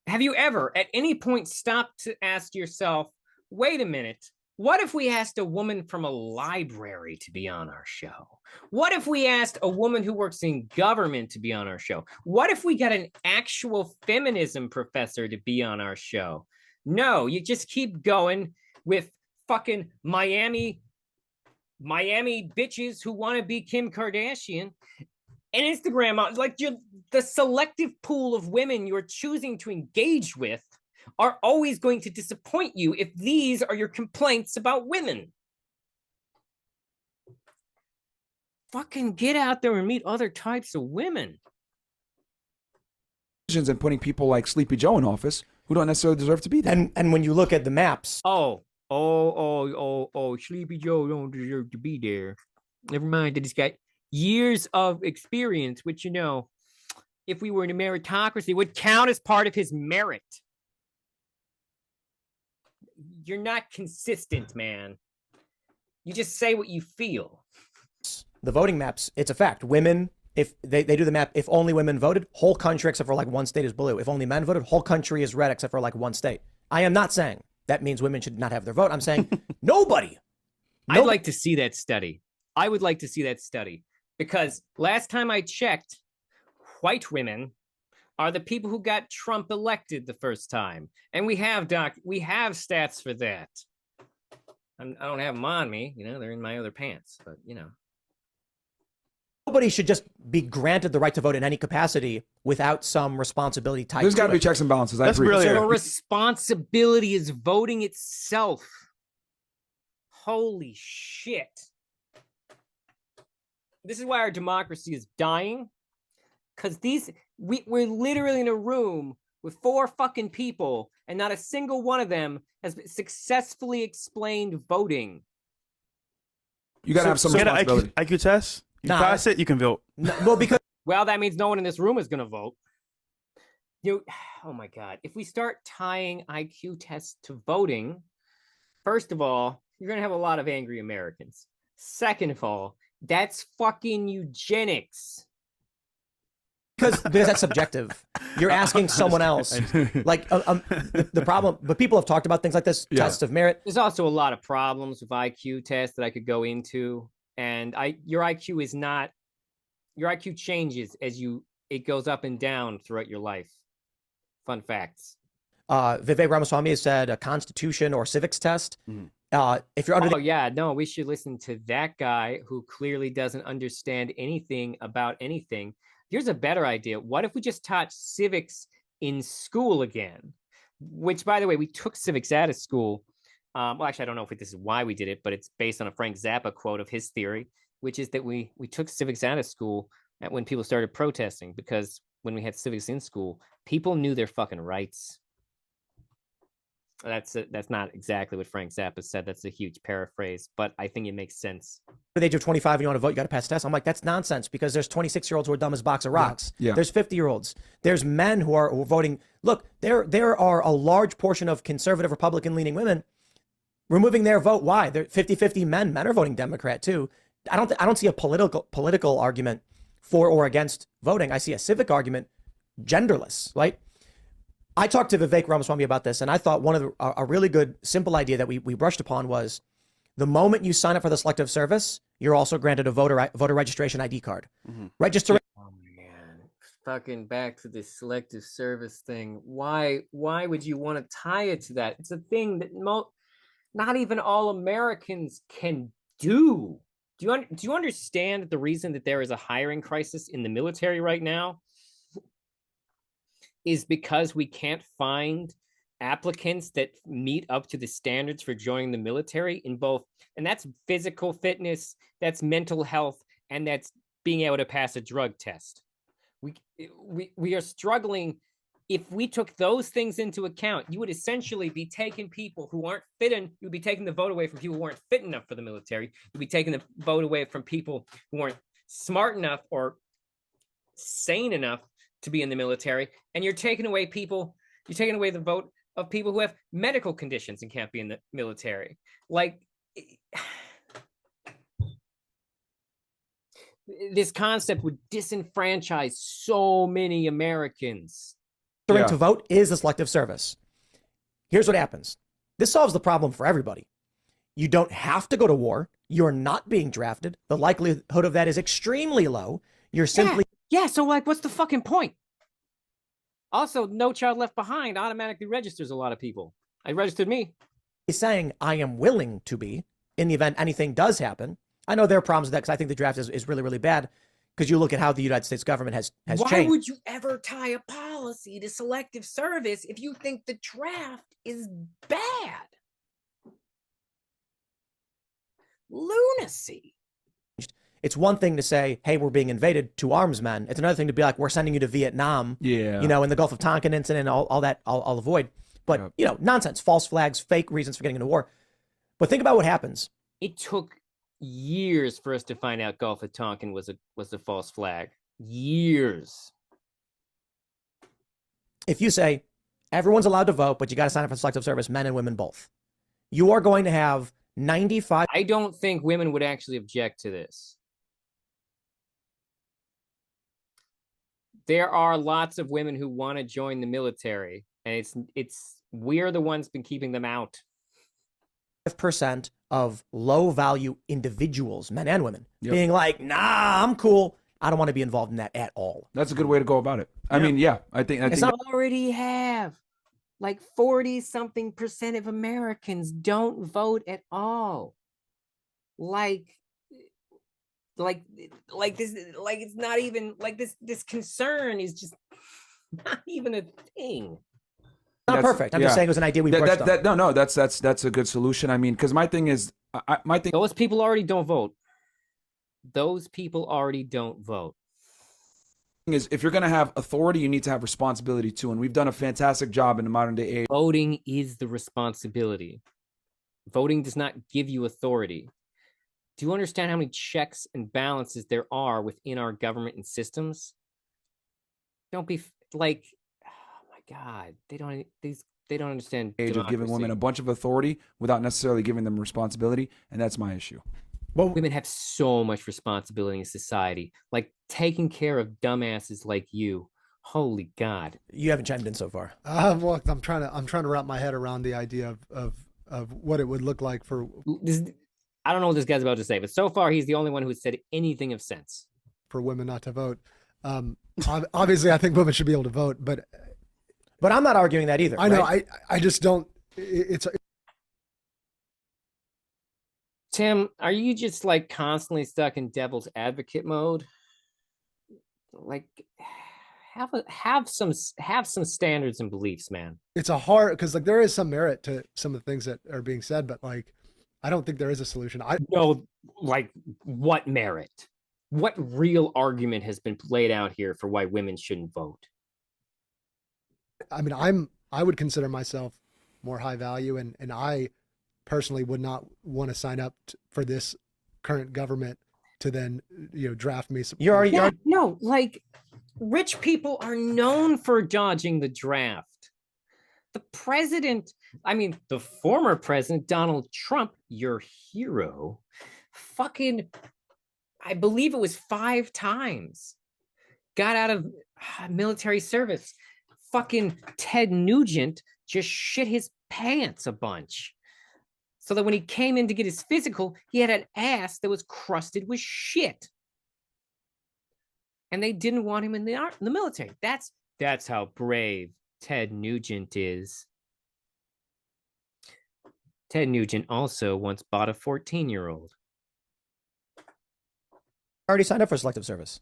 Have you ever at any point stopped to ask yourself, wait a minute, what if we asked a woman from a library to be on our show? What if we asked a woman who works in government to be on our show? What if we got an actual feminism professor to be on our show? No, you just keep going with fucking Miami bitches who want to be Kim Kardashian and Instagram. Like, the selective pool of women you're choosing to engage with are always going to disappoint you if these are your complaints about women. Fucking get out there and meet other types of women. And putting people like Sleepy Joe in office who don't necessarily deserve to be there. And when you look at the maps, Sleepy Joe don't deserve to be there. Never mind that he's got years of experience, which, if we were in a meritocracy, would count as part of his merit. You're not consistent, man. You just say what you feel. the voting maps, it's a fact. Women, if they do the map, if only women voted, whole country except for like one state is blue. If only men voted, whole country is red except for like one state. I am not saying that means women should not have their vote. I'm saying nobody. I'd like to see that study. I would like to see that study because last time I checked, white women are the people who got Trump elected the first time. And we have stats for that. I don't have them on me, they're in my other pants, but Nobody should just be granted the right to vote in any capacity without some responsibility tied to it. There's got to be checks and balances. I agree. So the responsibility is voting itself. Holy shit. This is why our democracy is dying. Because we're literally in a room with 4 fucking people, and not a single one of them has successfully explained voting. You got to have some responsibility. IQ test. You pass it, you can vote. Well, that means no one in this room is going to vote. Oh my God. If we start tying IQ tests to voting, first of all, you're going to have a lot of angry Americans. Second of all, that's fucking eugenics. Because that's subjective. You're asking someone else. Like the problem, but people have talked about things like this, tests of merit. There's also a lot of problems with IQ tests that I could go into. And your IQ changes as it goes up and down throughout your life. Fun facts. Vivek Ramaswamy has said a constitution or civics test. If you're under we should listen to that guy who clearly doesn't understand anything about anything. Here's a better idea. What if we just taught civics in school again? Which, by the way, we took civics out of school. Well, actually, I don't know if this is why we did it, but it's based on a Frank Zappa quote of his theory, which is that we took civics out of school when people started protesting, because when we had civics in school, people knew their fucking rights. That's not exactly what Frank Zappa said. That's a huge paraphrase, but I think it makes sense. At the age of 25 and you want to vote, you got to pass a test. I'm like, that's nonsense, because there's 26-year-olds who are dumb as a box of rocks. Yeah. There's 50-year-olds. There's men who are voting. Look, there are a large portion of conservative Republican-leaning women removing their vote. Why? They're 50-50 men. Men are voting Democrat too. I don't see a political argument for or against voting. I see a civic argument, genderless, right? I talked to Vivek Ramaswamy about this, and I thought a really good, simple idea that we brushed upon was the moment you sign up for the Selective Service, you're also granted a voter registration ID card. Register. Oh man, fucking back to this Selective Service thing. Why would you want to tie it to that? It's a thing that not even all Americans can do. Do you understand that the reason that there is a hiring crisis in the military right now is because we can't find applicants that meet up to the standards for joining the military in both, and that's physical fitness, that's mental health, and that's being able to pass a drug test. We are struggling. If we took those things into account, you would essentially be taking people who aren't fit in, you'd be taking the vote away from people who aren't fit enough for the military. You'd be taking the vote away from people who aren't smart enough or sane enough to be in the military. And you're taking away the vote of people who have medical conditions and can't be in the military. Like, this concept would disenfranchise so many Americans. To vote is the Selective Service. Here's what happens. This solves the problem for everybody. You don't have to go to war. You're not being drafted. The likelihood of that is extremely low. You're simply... Yeah, so like, what's the fucking point? Also, No Child Left Behind automatically registers a lot of people. It registered me. He's saying, I am willing to be, in the event anything does happen. I know there are problems with that, because I think the draft is really, really bad, because you look at how the United States government has changed. Why would you ever tie a policy to Selective Service if you think the draft is bad? Lunacy. It's one thing to say, hey, we're being invaded, to arms men. It's another thing to be like, we're sending you to Vietnam. Yeah. You know, in the Gulf of Tonkin incident, all that, I'll avoid. But, you know, nonsense, false flags, fake reasons for getting into war. But think about what happens. It took years for us to find out Gulf of Tonkin was a false flag. Years. If you say, everyone's allowed to vote, but you got to sign up for Selective Service, men and women both, you are going to have 95... I don't think women would actually object to this. There are lots of women who want to join the military, and we're the ones been keeping them out. 5% of low value individuals, men and women, being like, nah, I'm cool. I don't want to be involved in that at all. That's a good way to go about it. I mean, I think already have like 40-something% of Americans don't vote at all. Like this, like it's not even like this concern is just not even a thing. Not perfect. I'm just saying it was an idea we brushed up. No, that's a good solution. I mean, because my thing is, those people already don't vote. Those people already don't vote. Is if you're going to have authority, you need to have responsibility too. And we've done a fantastic job in the modern day age. Voting is the responsibility. Voting does not give you authority. Do you understand how many checks and balances there are within our government and systems? Don't be like, oh my God, they don't understand Age of giving women a bunch of authority without necessarily giving them responsibility, and that's my issue. Well, women have so much responsibility in society, like taking care of dumbasses like you. Holy God. You haven't chimed in so far. Well, I'm trying to wrap my head around the idea of what it would look like for this. I don't know what this guy's about to say, but so far he's the only one who has said anything of sense. For women not to vote. Obviously, I think women should be able to vote, but I'm not arguing that either. I know. Right? I just don't. It's Tim, are you just like constantly stuck in devil's advocate mode? Like, have some standards and beliefs, man. It's a hard, because like there is some merit to some of the things that are being said, but like I don't think there is a solution. No, like what merit? What real argument has been laid out here for why women shouldn't vote? I mean, I would consider myself more high value. And I personally would not want to sign up for this current government to then, draft me. You're already, Yeah, no, like rich people are known for dodging the draft. The president, I mean, the former president, Donald Trump, your hero, fucking, I believe it was 5 times, got out of military service. Fucking Ted Nugent just shit his pants a bunch. So that when he came in to get his physical, he had an ass that was crusted with shit. And they didn't want him in the military. That's how brave Ted Nugent is. Ted Nugent also once bought a 14-year-old. already signed up for selective service.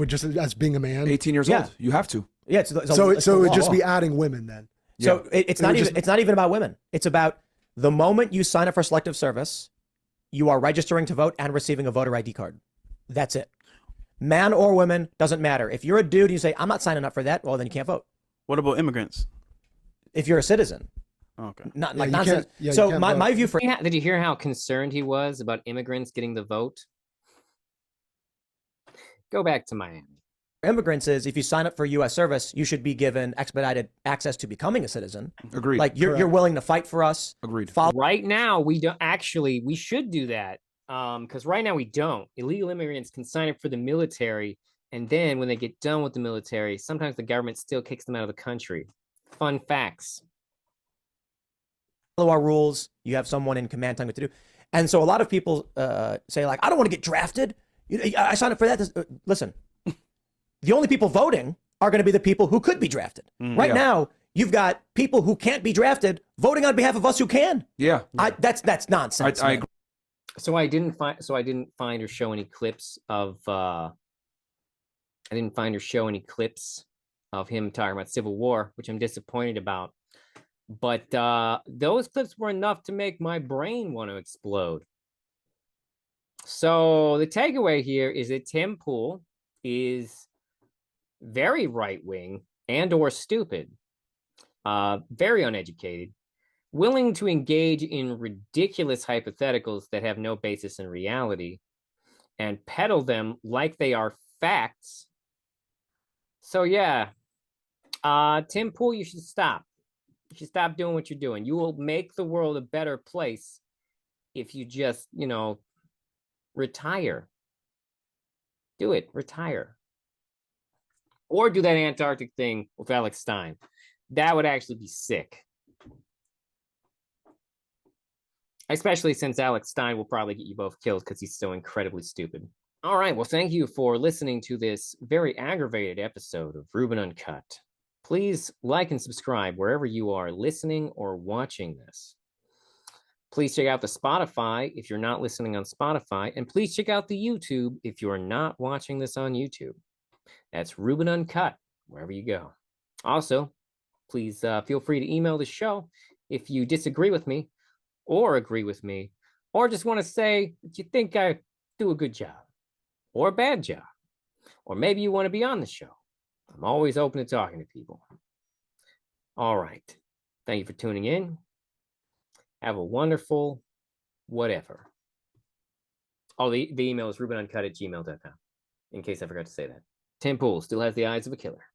Just as being a man. 18 years Yeah. old. You have to. Yeah. So it would just be adding women then. So it's not even it's not even about women. It's about the moment you sign up for selective service, you are registering to vote and receiving a voter ID card. That's it. Man or woman, doesn't matter. If you're a dude and you say, I'm not signing up for that, well, then you can't vote. What about immigrants? If you're a citizen. Okay. Not Yeah, like you nonsense. can't- yeah, you So can't my vote. view for Yeah, did you hear how concerned he was about immigrants getting the vote? Go back to Miami. immigrants is if you sign up for U.S. service, you should be given expedited access to becoming a citizen. Agreed. Like you're willing to fight for us. Agreed. Right now, we don't actually. We should do that because right now we don't. Illegal immigrants can sign up for the military, and then when they get done with the military, sometimes the government still kicks them out of the country. Fun facts. Follow our rules. You have someone in command telling what to do. And so a lot of people say like, I don't want to get drafted. I signed up for that. Listen, the only people voting are going to be the people who could be drafted. Right now, you've got people who can't be drafted voting on behalf of us who can. Yeah. That's nonsense. I agree. So I didn't find or show any clips of. I didn't find or show any clips of him talking about Civil War, which I'm disappointed about. But those clips were enough to make my brain want to explode. So the takeaway here is that Tim Pool is very right-wing and or stupid, very uneducated, willing to engage in ridiculous hypotheticals that have no basis in reality and peddle them like they are facts. So yeah, Tim Pool, you should stop. You should stop doing what you're doing. You will make the world a better place if you just, retire. Do it. Retire. Or do that Antarctic thing with Alex Stein. That would actually be sick. Especially since Alex Stein will probably get you both killed because he's so incredibly stupid. All right. Well, thank you for listening to this very aggravated episode of Ruben Uncut. Please like and subscribe wherever you are listening or watching this. Please check out the Spotify if you're not listening on Spotify, and please check out the YouTube if you're not watching this on YouTube. That's Ruben Uncut, wherever you go. Also, please feel free to email the show if you disagree with me or agree with me, or just want to say that you think I do a good job or a bad job, or maybe you want to be on the show. I'm always open to talking to people. All right. Thank you for tuning in. Have a wonderful whatever. Oh, the email is rubenuncut@gmail.com, in case I forgot to say that. Tim Pool still has the eyes of a killer.